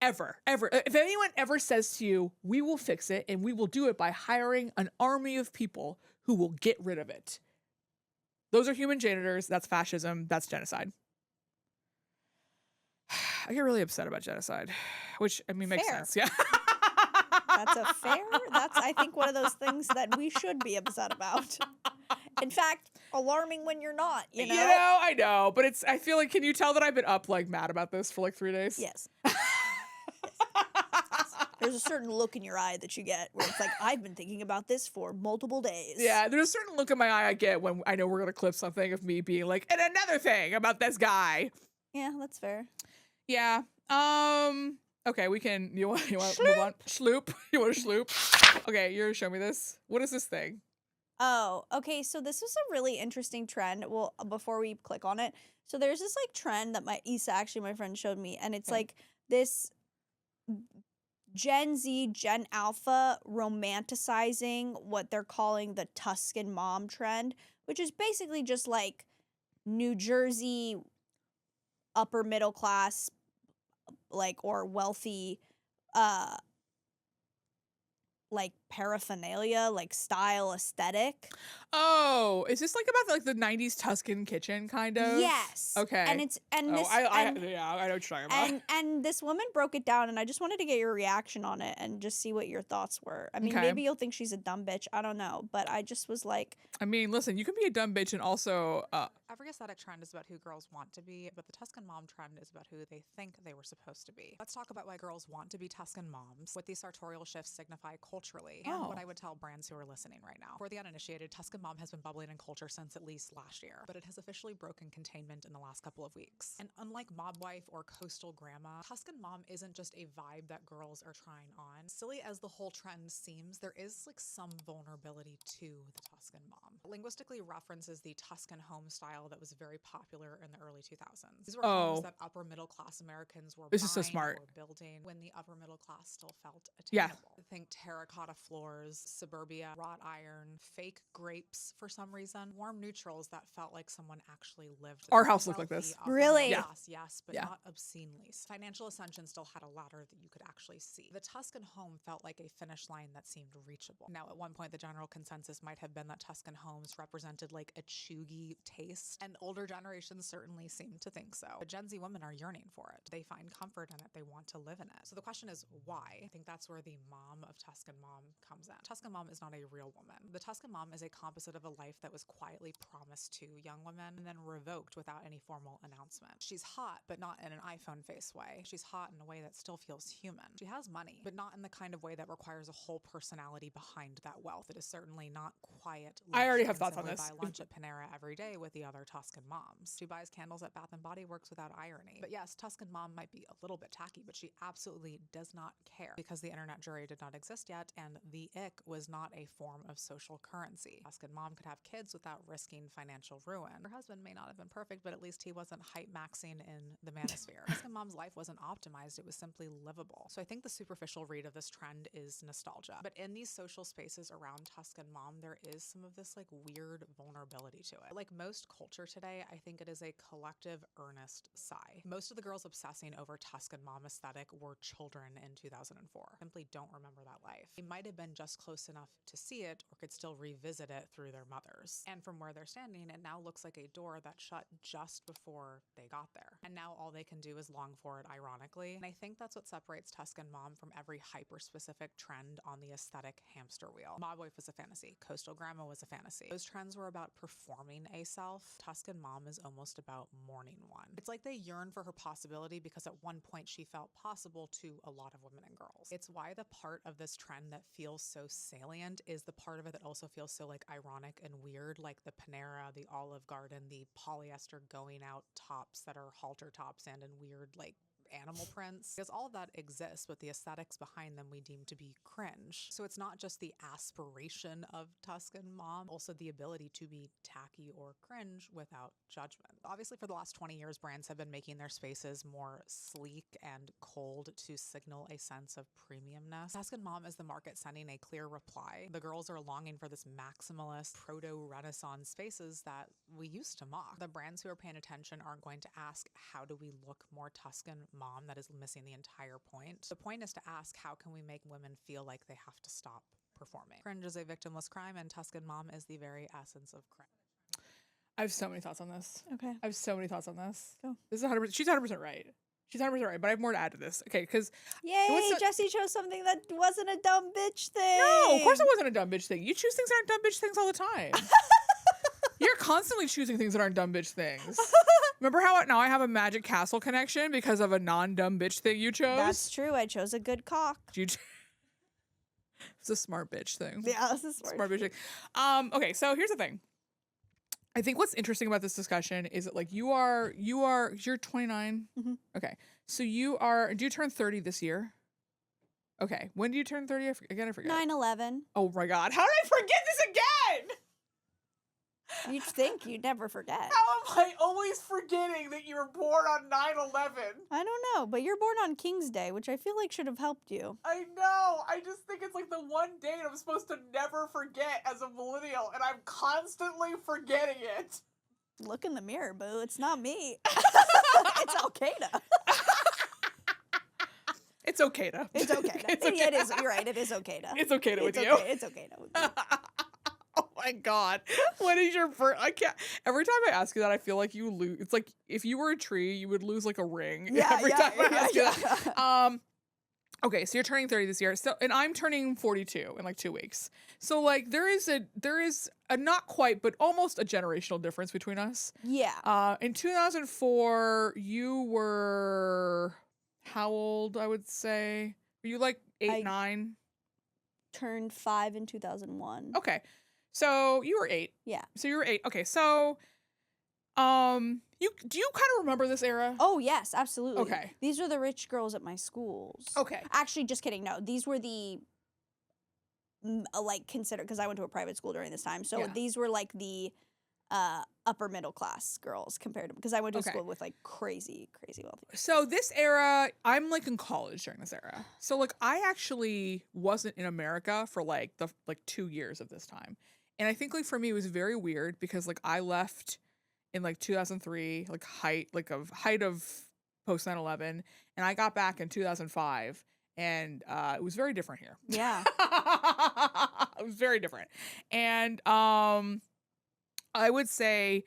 Ever. If anyone ever says to you, we will fix it and we will do it by hiring an army of people who will get rid of it. Those are human janitors. That's fascism. That's genocide. I get really upset about genocide, which, I mean, makes sense. Yeah. That's I think one of those things that we should be upset about. In fact, alarming when you're not, I know, but I feel like, can you tell that I've been up like mad about this for like 3 days? Yes. There's a certain look in your eye that you get where it's like, I've been thinking about this for multiple days. Yeah, there's a certain look in my eye I get when I know we're going to clip something of me being like, and another thing about this guy. Yeah, that's fair. Yeah. Okay, we can. You want to move on? Schloop. You want to schloop? Okay, you're gonna show me this. What is this thing? Oh, okay. So this is a really interesting trend. Well, before we click on it, so there's this like trend that my friend showed me, and it's like this Gen Z, Gen Alpha romanticizing what they're calling the Tuscan mom trend, which is basically just like New Jersey upper middle class, like, or wealthy, like paraphernalia, like style aesthetic. Oh, is this like about like the 90s Tuscan kitchen kind of? Yes. Okay. And it's and Oh, this yeah, I and, know what you're talking about. and this woman broke it down, and I just wanted to get your reaction on it and just see what your thoughts were. I mean, Okay. maybe you'll think she's a dumb bitch. I don't know, but I just was like, I mean, listen, you can be a dumb bitch and also Every aesthetic trend is about who girls want to be, but the Tuscan mom trend is about who they think they were supposed to be. Let's talk about why girls want to be Tuscan moms, what these sartorial shifts signify culturally, and what I would tell brands who are listening right now. For the uninitiated, Tuscan mom has been bubbling in culture since at least last year, but it has officially broken containment in the last couple of weeks. And unlike mob wife or coastal grandma, Tuscan mom isn't just a vibe that girls are trying on. Silly as the whole trend seems, there is like some vulnerability to the Tuscan mom. Linguistically references the Tuscan home style that was very popular in the early 2000s. These were homes that upper middle class Americans were This is so buying smart. or building when the upper middle class still felt Yeah. attainable. Think terracotta floors, suburbia, wrought iron, fake grapes for some reason, warm neutrals that felt like someone actually lived there. Our house looked like Wealthy, this. upper Really? middle Yeah. class, yes, but Yeah. not obscenely. Financial ascension still had a ladder that you could actually see. The Tuscan home felt like a finish line that seemed reachable. Now, at one point, the general consensus might have been that Tuscan homes represented like a chuggy taste, and older generations certainly seem to think so. But Gen Z women are yearning for it. They find comfort in it. They want to live in it. So the question is, why? I think that's where the mom of Tuscan mom comes in. Tuscan mom is not a real woman. The Tuscan mom is a composite of a life that was quietly promised to young women and then revoked without any formal announcement. She's hot, but not in an iPhone face way. She's hot in a way that still feels human. She has money, but not in the kind of way that requires a whole personality behind that wealth. It is certainly not quiet. I already lush have and thoughts on simply this. Buy lunch at Panera every day with the other Tuscan moms. She buys candles at Bath and Body Works without irony. But yes, Tuscan mom might be a little bit tacky, but she absolutely does not care because the internet jury did not exist yet, and the ick was not a form of social currency. Tuscan mom could have kids without risking financial ruin. Her husband may not have been perfect, but at least he wasn't hype maxing in the manosphere. Tuscan mom's life wasn't optimized, it was simply livable. So I think the superficial read of this trend is nostalgia. But in these social spaces around Tuscan mom, there is some of this like weird vulnerability to it. Like most culture today, I think it is a collective earnest sigh. Most of the girls obsessing over Tuscan mom aesthetic were children in 2004. Simply don't remember that life. They might have been just close enough to see it or could still revisit it through their mothers. And from where they're standing, it now looks like a door that shut just before they got there. And now all they can do is long for it, ironically. And I think that's what separates Tuscan mom from every hyper-specific trend on the aesthetic hamster wheel. Mob wife was a fantasy. Coastal grandma was a fantasy. Those trends were about performing a self. Tuscan mom is almost about mourning one. It's like they yearn for her possibility because at one point she felt possible to a lot of women and girls. It's why the part of this trend that feels so salient is the part of it that also feels so like ironic and weird, like the Panera, the Olive Garden, the polyester going out tops that are halter tops and in weird like animal prints, because all of that exists, but the aesthetics behind them we deem to be cringe. So it's not just the aspiration of Tuscan mom, also the ability to be tacky or cringe without judgment. Obviously, for the last 20 years, brands have been making their spaces more sleek and cold to signal a sense of premiumness. Tuscan mom is the market sending a clear reply. The girls are longing for this maximalist proto-Renaissance spaces that we used to mock. The brands who are paying attention aren't going to ask, how do we look more Tuscan mom? That is missing the entire point. The point is to ask, how can we make women feel like they have to stop performing? Cringe is a victimless crime, and Tuscan mom is the very essence of cringe. I have so many thoughts on this. okay, I have so many thoughts on this. Go. This is 100%. She's 100% right. She's 100% right, but I have more to add to this. Okay, because yay! Jesse chose something that wasn't a dumb bitch thing. no, of course it wasn't a dumb bitch thing. You choose things that aren't dumb bitch things all the time. You're constantly choosing things that aren't dumb bitch things. Remember how now I have a Magic Castle connection because of a non-dumb bitch thing you chose? That's true. I chose a good cock. It's a smart bitch thing. Yeah, this is Smart bitch thing. Okay, so here's the thing. I think what's interesting about this discussion is that like you're 29. Mhm. Okay, so do you turn 30 this year? Okay, when do you turn 30? I forget. 9/11. Oh my God, how did I forget this again? You'd think you'd never forget. How am I always forgetting that you were born on 9/11? I don't know, but you're born on King's Day, which I feel like should have helped you. I know. I just think it's like the one date I'm supposed to never forget as a millennial, and I'm constantly forgetting it. Look in the mirror, boo. It's not me. It's Al Qaeda. It's It's okay to. It's okay. It is. You're right. It is okay to. It's okay to with okay. you. It's okay to with you. Oh my god. What is your first? I can't. Every time I ask you that, I feel like you lose. It's like if you were a tree, you would lose like a ring. Every time I ask you that. Okay, so you're turning 30 this year. So, and I'm turning 42 in like 2 weeks. So like there is a not quite, but almost a generational difference between us. Yeah. In 2004, you were how old? I would say were you like 8, 9? Turned 5 in 2001. Okay, so you were 8. Yeah. So you were 8. Okay, so do you kind of remember this era? Oh yes, absolutely. Okay. These were the rich girls at my schools. Okay. Actually, just kidding. No, these were the like considered because I went to a private school during this time. So Yeah. these were like the upper middle class girls compared to because I went to a school with like crazy wealthy. So this era, I'm like in college during this era. So like I actually wasn't in America for like the 2 years of this time. And I think like for me it was very weird because like I left in like 2003, like height of post 9/11, and I got back in 2005 and it was very different here. Yeah. It was very different. And I would say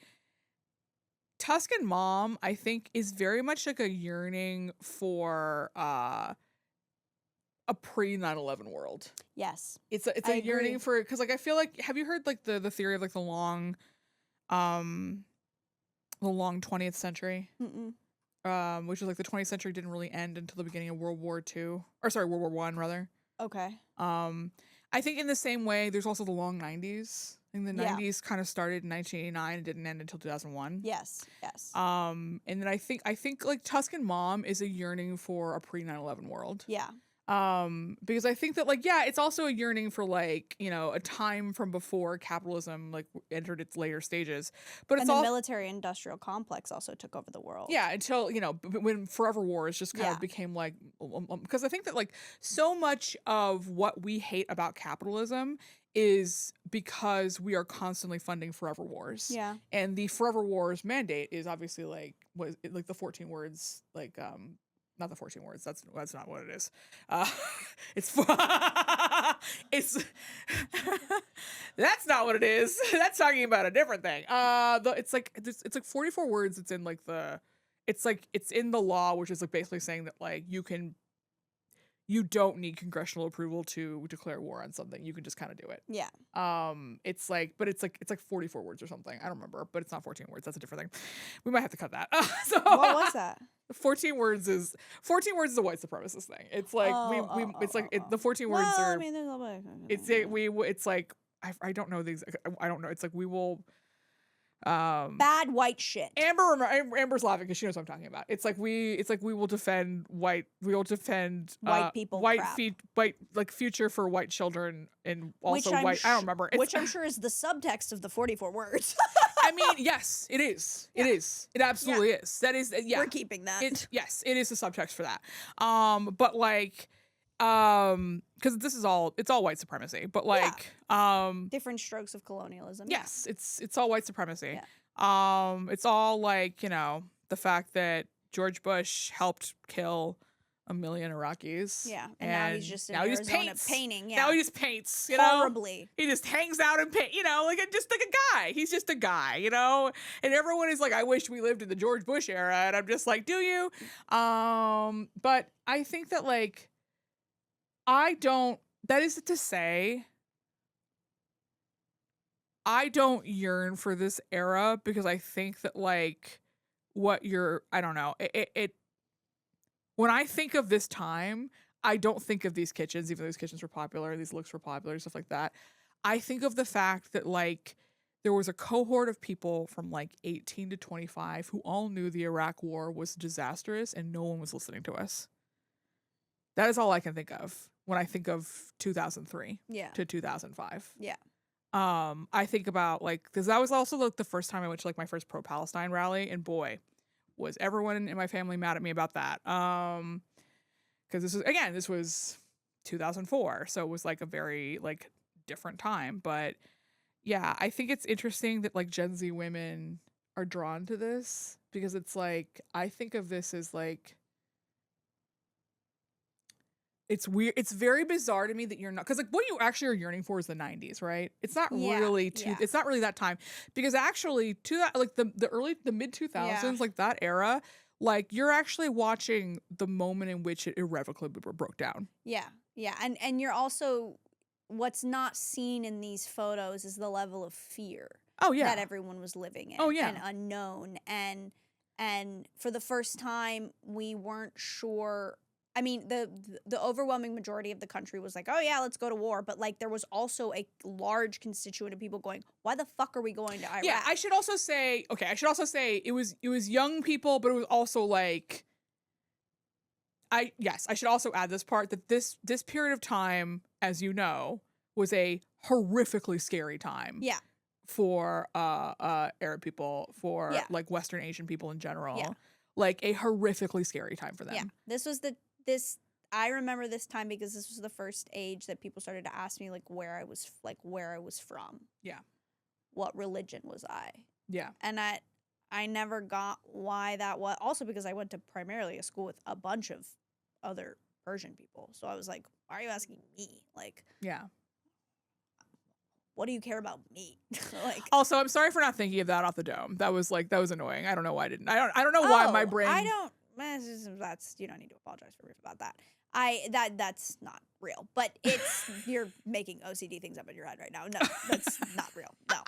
Tuscan Mom, I think, is very much like a yearning for a pre 9/11 world. Yes. It's a yearning for because like I feel like have you heard like the theory of like the long 20th century? Mm-mm. Which is like the 20th century didn't really end until the beginning of World War II. Or sorry, World War One rather. Okay. I think in the same way, there's also the long 90s. I think the Yeah. 90s kind of started in 1989 and didn't end until 2001. Yes. Yes. And then I think like Tuscan Mom is a yearning for a pre 9/11 world. Yeah. Because I think that like yeah, it's also a yearning for like, you know, a time from before capitalism like entered its later stages. But it's And the all military industrial complex also took over the world. yeah, until, you know, when Forever Wars just kind Yeah. of became like because I think that like so much of what we hate about capitalism is because we are constantly funding Forever Wars. Yeah. And the Forever Wars mandate is obviously like was like the 14 words like not the 14 words. That's not what it is. It's it's that's not what it is. That's talking about a different thing. It's like 44 words. It's in like it's in the law, which is like basically saying that like you don't need congressional approval to declare war on something. You can just kind of do it. Yeah. It's like 44 words or something. I don't remember, but it's not 14 words. That's a different thing. We might have to cut that. So What was that? 14 words is a white supremacist thing. It's like the 14 words Well, are I mean, there's a little bit. it's like I don't know these I don't know. It's like we will Bad white shit. Amber's laughing because she knows what I'm talking about. It's like we will defend white people white like future for white children and also white I don't remember. Which I'm sure is the subtext of the 44 words. I mean, yes, it is. Yeah. It is. It absolutely is. That is yeah. We're keeping that. Yes, it is the subtext for that. But like because it's all white supremacy, but like Different strokes of colonialism. yes, it's all white supremacy. Yeah. It's all like, you know, the fact that George Bush helped kill 1 million Iraqis. Yeah. And now he's just in now he just Arizona paints. painting. Yeah. Now he just paints, you Horribly. know? He just hangs out and paint, you know, like just like a guy. He's just a guy, you know? And everyone is like, I wish we lived in the George Bush era. And I'm just like, do you? But I think that like that is to say, I don't yearn for this era because I think that like I don't know, when I think of this time, I don't think of these kitchens, even though these kitchens were popular, these looks were popular, stuff like that. I think of the fact that like there was a cohort of people from like 18 to 25 who all knew the Iraq war was disastrous and no one was listening to us. That is all I can think of when I think of 2003 to 2005. Yeah. I think about like, because that was also like the first time I went to like my first pro-Palestine rally, and boy, was everyone in my family mad at me about that. Because this was 2004, so it was like a very like different time. But yeah, I think it's interesting that like Gen Z women are drawn to this because it's like I think of this as like It's weird. It's very bizarre to me that you're not, because like what you actually are yearning for is the 90s, right? It's not really it's not really that time, because actually to that, like the mid 2000s, like that era, like you're actually watching the moment in which it irrevocably broke down. Yeah. And you're also, what's not seen in these photos is the level of fear that everyone was living in. And unknown. And for the first time, we weren't sure. I mean, the overwhelming majority of the country was like, oh yeah, let's go to war. But like, there was also a large constituent of people going, why the fuck are we going to Iraq? Yeah, I should also say it was young people, but it was also like, I should also add this part, that this period of time, as you know, was a horrifically scary time. Yeah. For Arab people, for like Western Asian people in general. Yeah. Like a horrifically scary time for them. Yeah. I remember this time because this was the first age that people started to ask me like where I was from. Yeah. What religion was I? Yeah. And I never got why that was. Also because I went to primarily a school with a bunch of other Persian people. So I was like, why are you asking me? Like, yeah. What do you care about me? Like, also, I'm sorry for not thinking of that off the dome. That was annoying. I don't know why I didn't. I don't know why my brain. That's, you don't need to apologize for me about that. That's not real. But it's you're making OCD things up in your head right now. No, that's not real. No.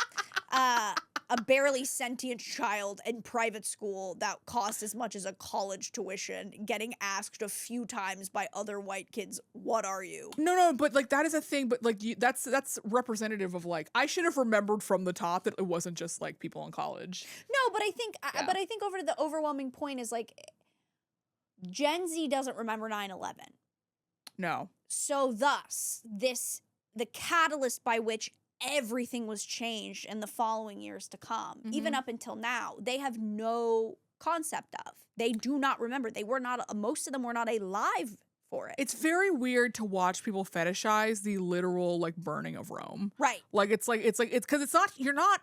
A barely sentient child in private school that costs as much as a college tuition, getting asked a few times by other white kids, what are you? No, but like that is a thing, but like that's representative of like, I should have remembered from the top that it wasn't just like people in college. No, but I think over the overwhelming point is like Gen Z doesn't remember 9/11. No. So thus, the catalyst by which everything was changed in the following years to come, even up until now, they have no concept of. They do not remember. Most of them were not alive for it. It's very weird to watch people fetishize the literal like burning of Rome. Right. Like it's because you're not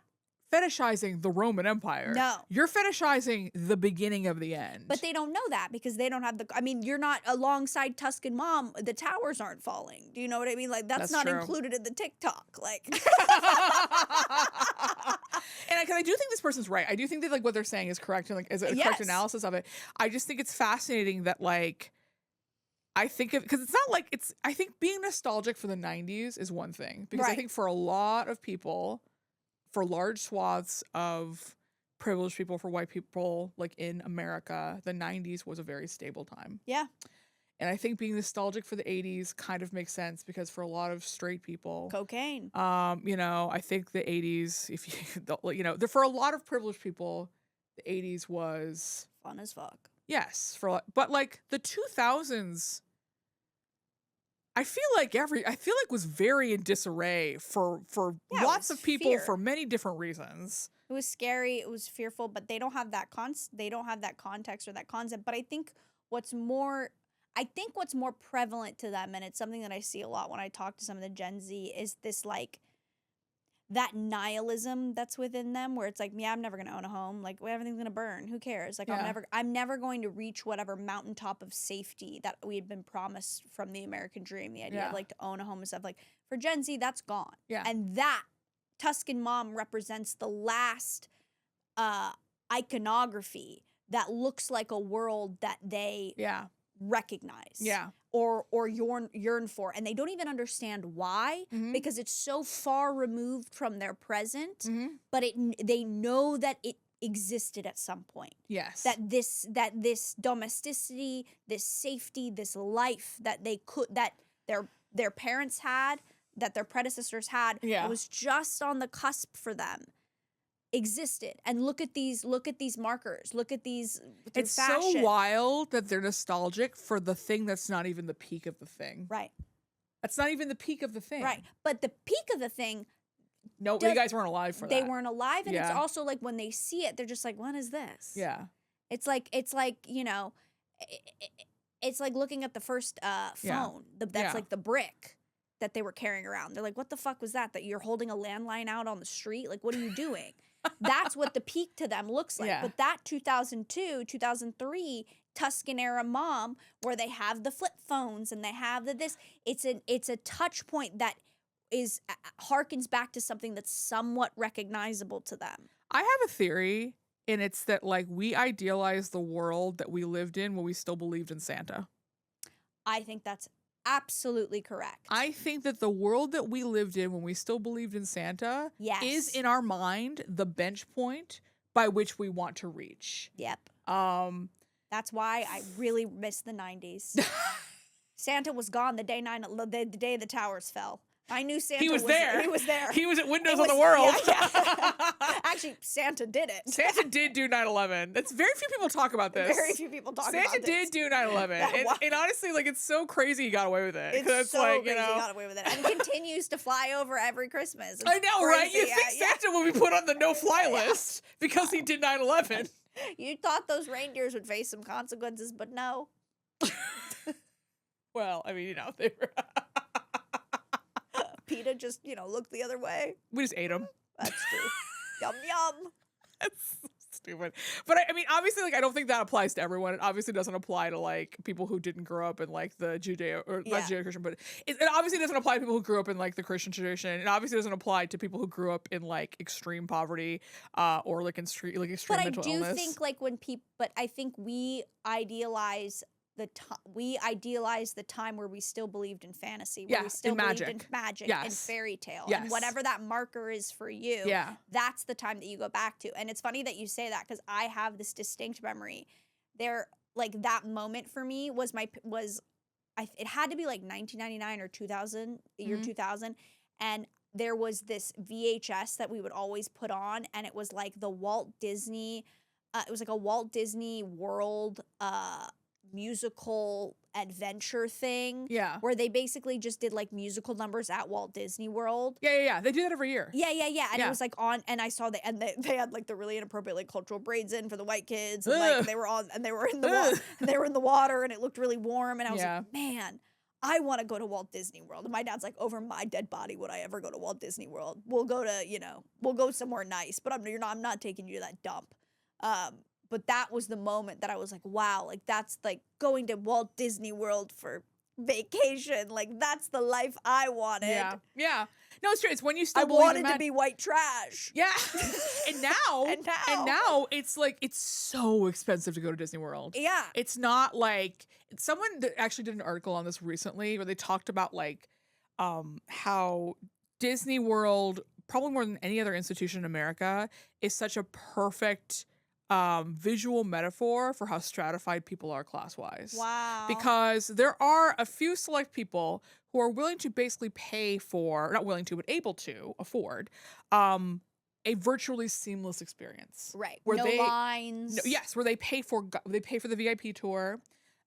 fetishizing the Roman Empire. No. You're fetishizing the beginning of the end. But they don't know that because they don't have you're not alongside Tuscan Mom. The towers aren't falling. Do you know what I mean? Like that's not true. included in the TikTok. Like, and because I do think this person's right. I do think that like what they're saying is correct and like is a correct analysis of it. I just think it's fascinating that like I think because it's not like I think being nostalgic for the 90s is one thing, because I think for a lot of people, for large swaths of privileged people, for white people, like in America, the 90s was a very stable time. Yeah. And I think being nostalgic for the 80s kind of makes sense, because for a lot of straight people, cocaine. I think the 80s, for a lot of privileged people, the 80s was fun as fuck. Yes, but like the 2000s, I feel like was very in disarray for lots of people for many different reasons. It was scary, it was fearful, but they don't have that context or that concept. But I think what's more prevalent to them, and it's something that I see a lot when I talk to some of the Gen Z, is this like that nihilism that's within them, where it's like, yeah, I'm never gonna own a home. Like, everything's gonna burn. Who cares? Like, I'm never going to reach whatever mountaintop of safety that we had been promised from the American dream. The idea of like to own a home and stuff. Like for Gen Z, that's gone. Yeah. And that Tuscan Mom represents the last iconography that looks like a world that they recognize. Yeah. Or yearn for, and they don't even understand why, because it's so far removed from their present, but they know that it existed at some point. Yes. That this domesticity, this safety, this life that their parents had, that their predecessors had, it was just on the cusp for them, existed. And look at these markers, look at these. It's fashion. So wild that they're nostalgic for the thing that's not even the peak of the thing. Right. That's not even the peak of the thing. Right. But the peak of the thing, no, you guys weren't alive for that. They weren't alive, and it's also like when they see it, they're just like, what is this? Yeah. It's like it's like looking at the first phone. That's like the brick that they were carrying around. They're like, what the fuck was that? That you're holding a landline out on the street? Like, what are you doing? That's what the peak to them looks like. Yeah. But that 2002, 2003 Tuscan era mom where they have the flip phones and they have this, it's a touch point that is harkens back to something that's somewhat recognizable to them. I have a theory, and it's that like we idealize the world that we lived in when we still believed in Santa. I think that's absolutely correct. I think that the world that we lived in when we still believed in Santa Yes. is in our mind the bench point by which we want to reach. Yep. That's why I really miss the 90s. Santa was gone the day the day the towers fell. I knew Santa was there. He was there. He was at Windows It on the was- World. yeah. Actually, Santa did it. Santa did do 9/11. That's very few people talk about this. Very few people talk Santa about this. did do 9/11. Yeah, and, wow. and honestly, like, it's so crazy he got away with it. 'Cause It's so like, crazy you know, he got away with it. And continues to fly over every Christmas. It's I know, right? crazy. You think Santa will be put on the no-fly list because he did 9/11. You thought those reindeers would face some consequences, but no. Well, I mean, you know, they were PETA just, looked the other way. we just ate them. That's true. Yum, yum. That's so stupid. But I mean, obviously, like, I don't think that applies to everyone. It obviously doesn't apply to like people who didn't grow up in like the Judeo or Yeah. not Judeo-Christian, but it obviously doesn't apply to people who grew up in like the Christian tradition. It obviously doesn't apply to people who grew up in like extreme poverty, or like extreme But I mental do illness. think like but I think we idealize the time where we still believed in fantasy, where Yeah, we still in believed in magic. magic and Yes. fairy tale. Yes. And whatever that marker is for you, Yeah. that's the time that you go back to. And it's funny that you say that because I have this distinct memory. Like that moment for me it had to be like 1999 or 2000, year Mhm. 2000. And there was this VHS that we would always put on, and it was like the Walt Disney, it was like a Walt Disney World musical adventure thing. Yeah. Where they basically just did like musical numbers at Walt Disney World. Yeah. They do that every year. Yeah. And Yeah. it was like on, and I saw they had like the really inappropriate like cultural braids in for the white kids, and like Ugh. they were in the Ugh. they were in the water, and it looked really warm, and I was Yeah. like, man, I want to go to Walt Disney World. And my dad's like, over my dead body would I ever go to Walt Disney World? We'll go to, we'll go somewhere nice, but I'm not taking you to that dump. But that was the moment that I was like, wow, like that's like going to Walt Disney World for vacation. Like that's the life I wanted. Yeah. No, it's true. It's when you still I believe in wanted to magic. be white trash. Yeah. and now And now. it's like it's so expensive to go to Disney World. Yeah. It's not like someone that actually did an article on this recently where they talked about like how Disney World, probably more than any other institution in America, is such a perfect visual metaphor for how stratified people are class-wise. Wow. Because there are a few select people who are willing to basically pay for, not willing to, but able to afford, a virtually seamless experience. Right. Where no they- lines. Yes, where they pay for the VIP tour.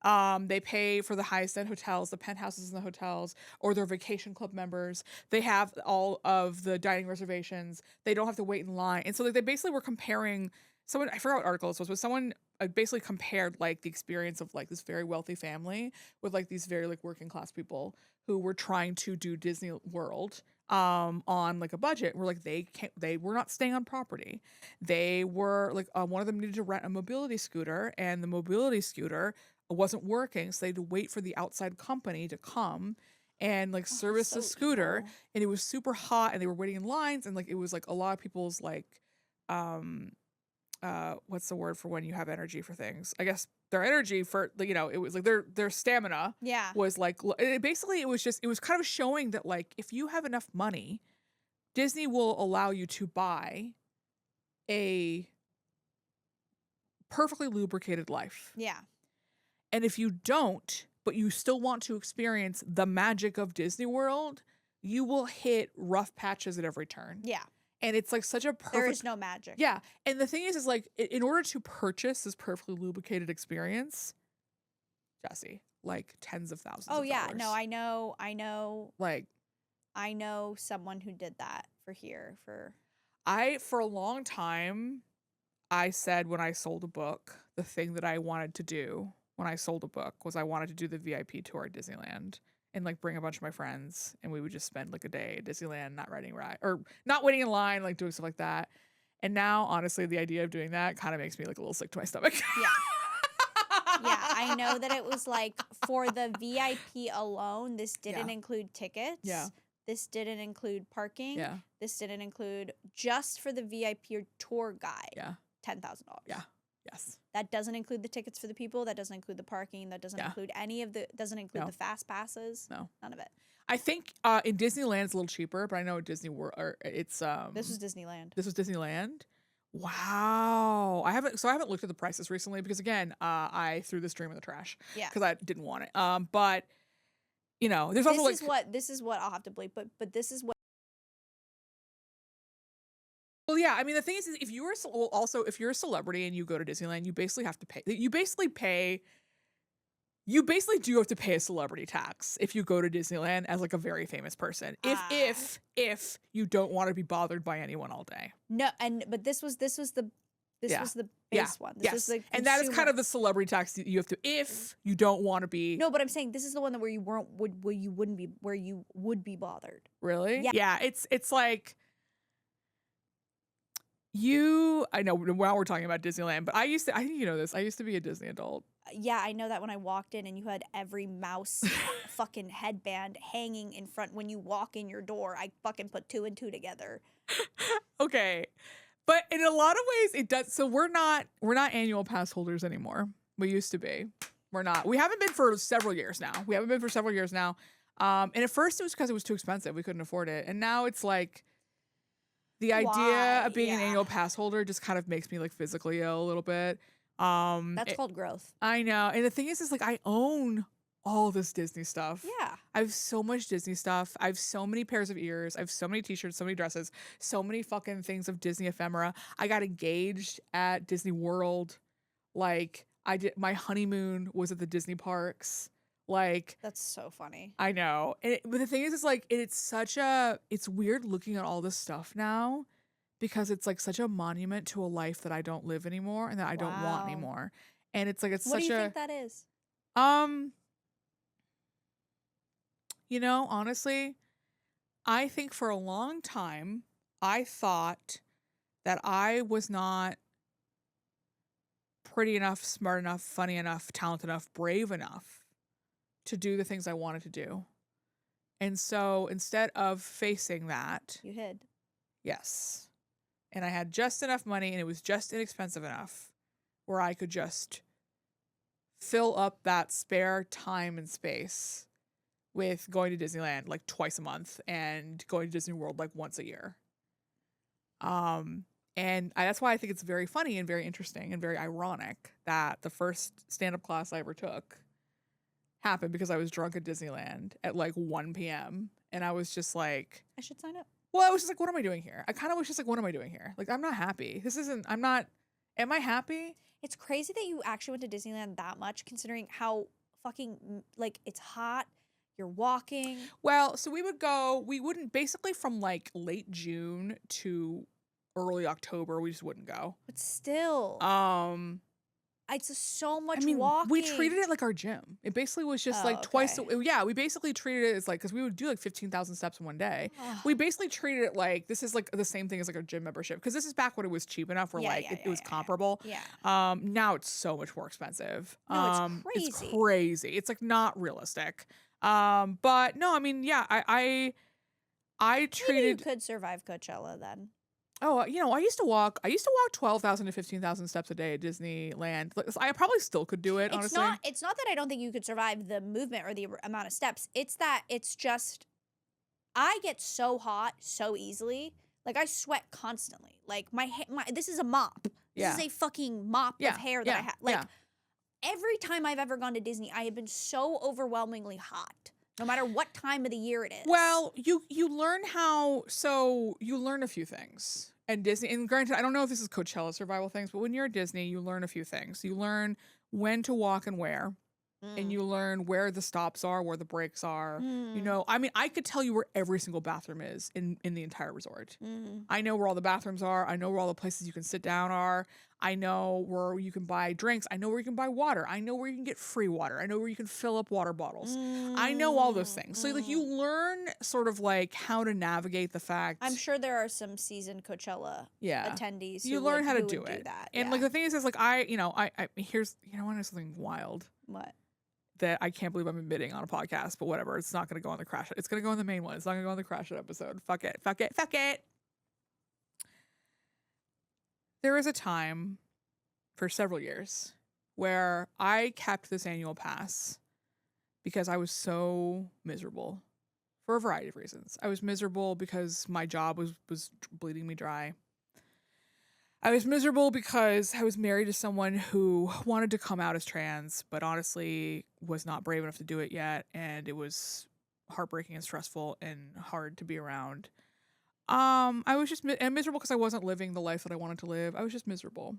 They pay for the highest end hotels, the penthouses in the hotels, or their vacation club members. They have all of the dining reservations. They don't have to wait in line. And so like, they basically were comparing someone, I forgot what article this was, but someone basically compared like the experience of like this very wealthy family with like these very like working class people who were trying to do Disney World on like a budget. Where like they were not staying on property. They were like one of them needed to rent a mobility scooter, and the mobility scooter wasn't working, so they had to wait for the outside company to come and like service so the scooter. evil. And it was super hot, and they were waiting in lines, and like it was like a lot of people's like what's the word for when you have energy for things? I guess their energy for it was like their stamina Yeah. was like basically it was kind of showing that like if you have enough money, Disney will allow you to buy a perfectly lubricated life. Yeah. And if you don't, but you still want to experience the magic of Disney World, you will hit rough patches at every turn. Yeah. And it's like such a perfect. There is no magic. Yeah. And the thing is like, in order to purchase this perfectly lubricated experience, Jesse, like tens of thousands Oh of yeah. dollars. No, I know. Like, I know someone who did that for here for. for a long time, I said when I sold a book, the thing that I wanted to do when I sold a book was I wanted to do the VIP tour at Disneyland and like bring a bunch of my friends, and we would just spend like a day at Disneyland, not waiting in line, like doing stuff like that. And now, honestly, the idea of doing that kind of makes me like a little sick to my stomach. Yeah. Yeah, I know that it was like for the VIP alone, this didn't include tickets. Yeah. This didn't include parking. Yeah. This didn't include just for the VIP or tour guide. Yeah. $10,000. Yeah. Yes. That doesn't include the tickets for the people. That doesn't include the parking. That doesn't include any of the. Doesn't include the fast passes. No. None of it. I think in Disneyland it's a little cheaper, but I know at Disney World it's This was Disneyland. This was Disneyland. Wow. I haven't looked at the prices recently because again, I threw this dream in the trash. Yeah. Because I didn't want it. But you know, there's also This is what I'll have to bleep, but this is what. Well, yeah. I mean, the thing is if you're if you're a celebrity and you go to Disneyland, you basically have to pay. You basically do have to pay a celebrity tax if you go to Disneyland as like a very famous person. If you don't want to be bothered by anyone all day. No, but this was the base one. This was the and that is kind of the celebrity tax that you have to if you don't want to be. No, but I'm saying this is the one that where you would be bothered. Really? Yeah. Yeah. It's like. I know while we're talking about Disneyland, but I think you know this. I used to be a Disney adult. Yeah, I know that when I walked in and you had every mouse fucking headband hanging in front when you walk in your door, I fucking put 2 and 2 together. Okay. But in a lot of ways it does. So we're not annual pass holders anymore. We used to be. We're not. We haven't been for several years now. And at first it was because it was too expensive. We couldn't afford it. And now it's like the idea of being an annual pass holder just kind of makes me like physically ill a little bit. That's called growth. I know. And the thing is like I own all this Disney stuff. Yeah. I have so much Disney stuff. I have so many pairs of ears. I have so many t-shirts, so many dresses, so many fucking things of Disney ephemera. I got engaged at Disney World. Like my honeymoon was at the Disney parks. Like that's so funny. I know. But the thing is like it's weird looking at all this stuff now because it's like such a monument to a life that I don't live anymore and that I don't want anymore. And it's like what do you think that is? You know, honestly, I think for a long time I thought that I was not pretty enough, smart enough, funny enough, talented enough, brave enough to do the things I wanted to do. And so instead of facing that, you hid. Yes. And I had just enough money and it was just inexpensive enough where I could just fill up that spare time and space with going to Disneyland like twice a month and going to Disney World like once a year. That's why I think it's very funny and very interesting and very ironic that the first stand-up class I ever took happened because I was drunk at Disneyland at like 1 p.m. And I was just like, I should sign up. Well, I was just like, what am I doing here? I kind of was just like, what am I doing here? Like, I'm not happy. Am I happy? It's crazy that you actually went to Disneyland that much considering how fucking, like, it's hot. You're walking. Well, so we wouldn't basically from like late June to early October, we just wouldn't go. But still. It's so much walking. We treated it like our gym. It basically was just like twice. We basically treated it as like, because we would do like 15,000 steps in one day. We basically treated it like this is like the same thing as like a gym membership. Because this is back when it was cheap enough where it was comparable. Yeah. Now it's so much more expensive. No, it's crazy. It's crazy. It's like not realistic. But no, I mean, yeah, I treated. Maybe you could survive Coachella then. Oh, you know, I used to walk 12,000 to 15,000 steps a day at Disneyland. I probably still could do it, honestly. It's not that I don't think you could survive the movement or the amount of steps. It's that it's just, I get so hot so easily. Like, I sweat constantly. Like, this is a mop. This is a fucking mop of hair that I have. Like, every time I've ever gone to Disney, I have been so overwhelmingly hot. No matter what time of the year it is. Well, you learn you learn a few things. And Disney, and granted, I don't know if this is Coachella survival things, but when you're at Disney, you learn a few things. You learn when to walk and where. And you learn where the stops are, where the breaks are. You know, I mean, I could tell you where every single bathroom is in the entire resort. I know where all the bathrooms are. I know where all the places you can sit down are. I know where you can buy drinks. I know where you can buy water. I know where you can get free water. I know where you can fill up water bottles. I know all those things. So like you learn sort of like how to navigate the fact. I'm sure there are some seasoned Coachella attendees. You who learn would, how to who do would it. Do that. And like the thing is like I here's want to know something wild. What? That I can't believe I'm admitting on a podcast, but whatever. It's not going to go on the crash. It's going to go on the main one. It's not going to go on the crash it episode. Fuck it. Fuck it. Fuck it. There was a time for several years where I kept this annual pass because I was so miserable for a variety of reasons. I was miserable because my job was bleeding me dry. I was miserable because I was married to someone who wanted to come out as trans, but honestly was not brave enough to do it yet. And it was heartbreaking and stressful and hard to be around. I was just miserable because I wasn't living the life that I wanted to live. I was just miserable.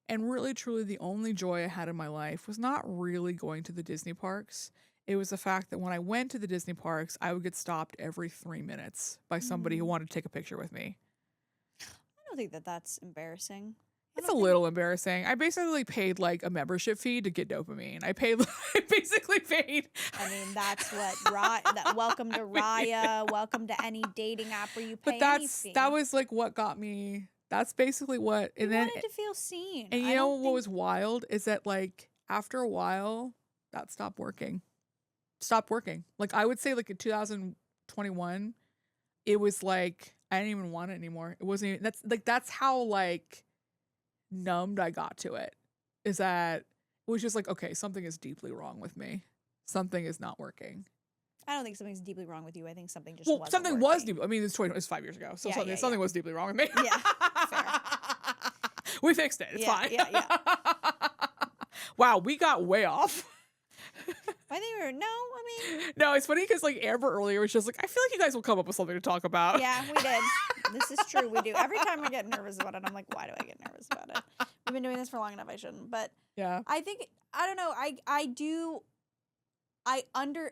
And really, truly, the only joy I had in my life was not really going to the Disney parks. It was the fact that when I went to the Disney parks, I would get stopped every 3 minutes by somebody who wanted to take a picture with me. I don't think that that's embarrassing. It's a little embarrassing. I basically paid like a membership fee to get dopamine. I basically paid. I mean, that's what welcome to Raya, welcome to any dating app where you pay any fee. That was like what got me. That's basically what. And you then wanted to feel seen. And you know what was wild is that like after a while that stopped working. Like I would say like in 2021, it was like I didn't even want it anymore. It wasn't even, that's how like numbed I got to it. Is that it was just like, okay, something is deeply wrong with me. Something is not working. I don't think something's deeply wrong with you. I think something just wasn't something working. was deep. I mean, it's 5 years ago, so something was deeply wrong with me. Yeah, fair. We fixed it. It's fine. Yeah. Wow, we got way off. I think No, it's funny because like Amber earlier was just like, I feel like you guys will come up with something to talk about. Yeah, we did. This is true. We do. Every time I get nervous about it, I'm like, why do I get nervous about it? We've been doing this for long enough. I shouldn't. But yeah, I think, I don't know.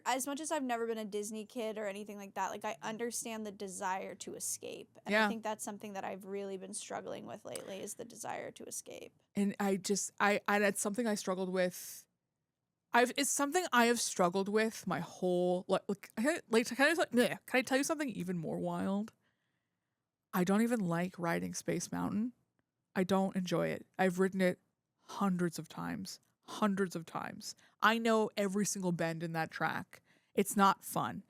As much as I've never been a Disney kid or anything like that, like I understand the desire to escape. And I think that's something that I've really been struggling with lately is the desire to escape. And that's something I struggled with. It's something I have struggled with my whole can I tell you something even more wild? I don't even like riding Space Mountain. I don't enjoy it. I've ridden it hundreds of times. I know every single bend in that track. It's not fun.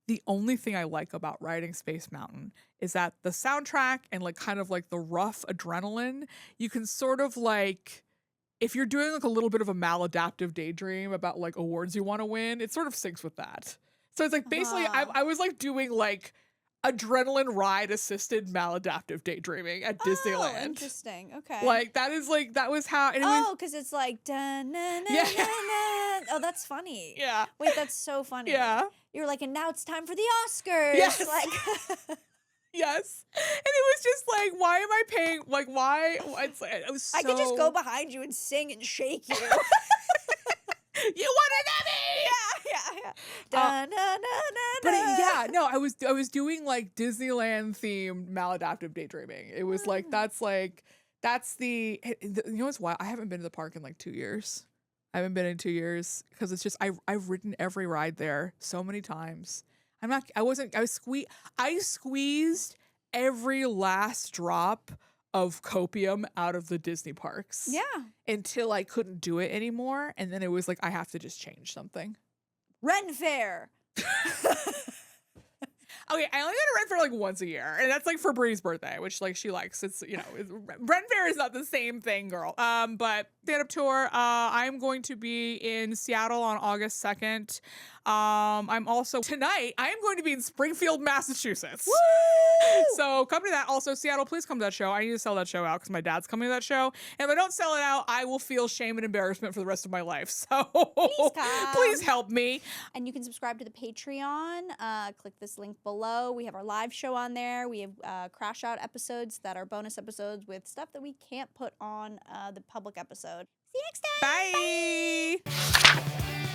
The only thing I like about riding Space Mountain is that the soundtrack and like kind of like the rough adrenaline, you can sort of like, if you're doing like a little bit of a maladaptive daydream about like awards you want to win, it sort of syncs with that. So it's like basically I was like doing like adrenaline ride assisted maladaptive daydreaming at Disneyland. Oh, interesting. Okay. Like that was how. Because it's like dun, na, na, na, na. Oh, that's funny. Yeah. Wait, that's so funny. Yeah. You're like, and now it's time for the Oscars. Yes. Like. Yes. And it was just like, why am I paying? Like, why? It was so... I could just go behind you and sing and shake you. You wanted at me! Yeah. Da, na, na, na, but na. I was doing like Disneyland themed maladaptive daydreaming. It was like, that's the, you know what's wild? I haven't been to the park in like 2 years. I haven't been in 2 years because it's just, I've ridden every ride there so many times. I squeezed every last drop of copium out of the Disney parks. Yeah. Until I couldn't do it anymore. And then it was like, I have to just change something. Ren Fair. Okay, I only go to Ren Fair like once a year, and that's like for Bree's birthday, which like she likes. It's Ren Fair is not the same thing, girl. But stand-up tour. I'm going to be in Seattle on August 2nd. I'm also tonight. I am going to be in Springfield, Massachusetts. Woo! So come to that. Also, Seattle, please come to that show. I need to sell that show out because my dad's coming to that show. And if I don't sell it out, I will feel shame and embarrassment for the rest of my life. So please help me. And you can subscribe to the Patreon. Click this link below. We have our live show on there. We have crash out episodes that are bonus episodes with stuff that we can't put on the public episode. See you next time. Bye.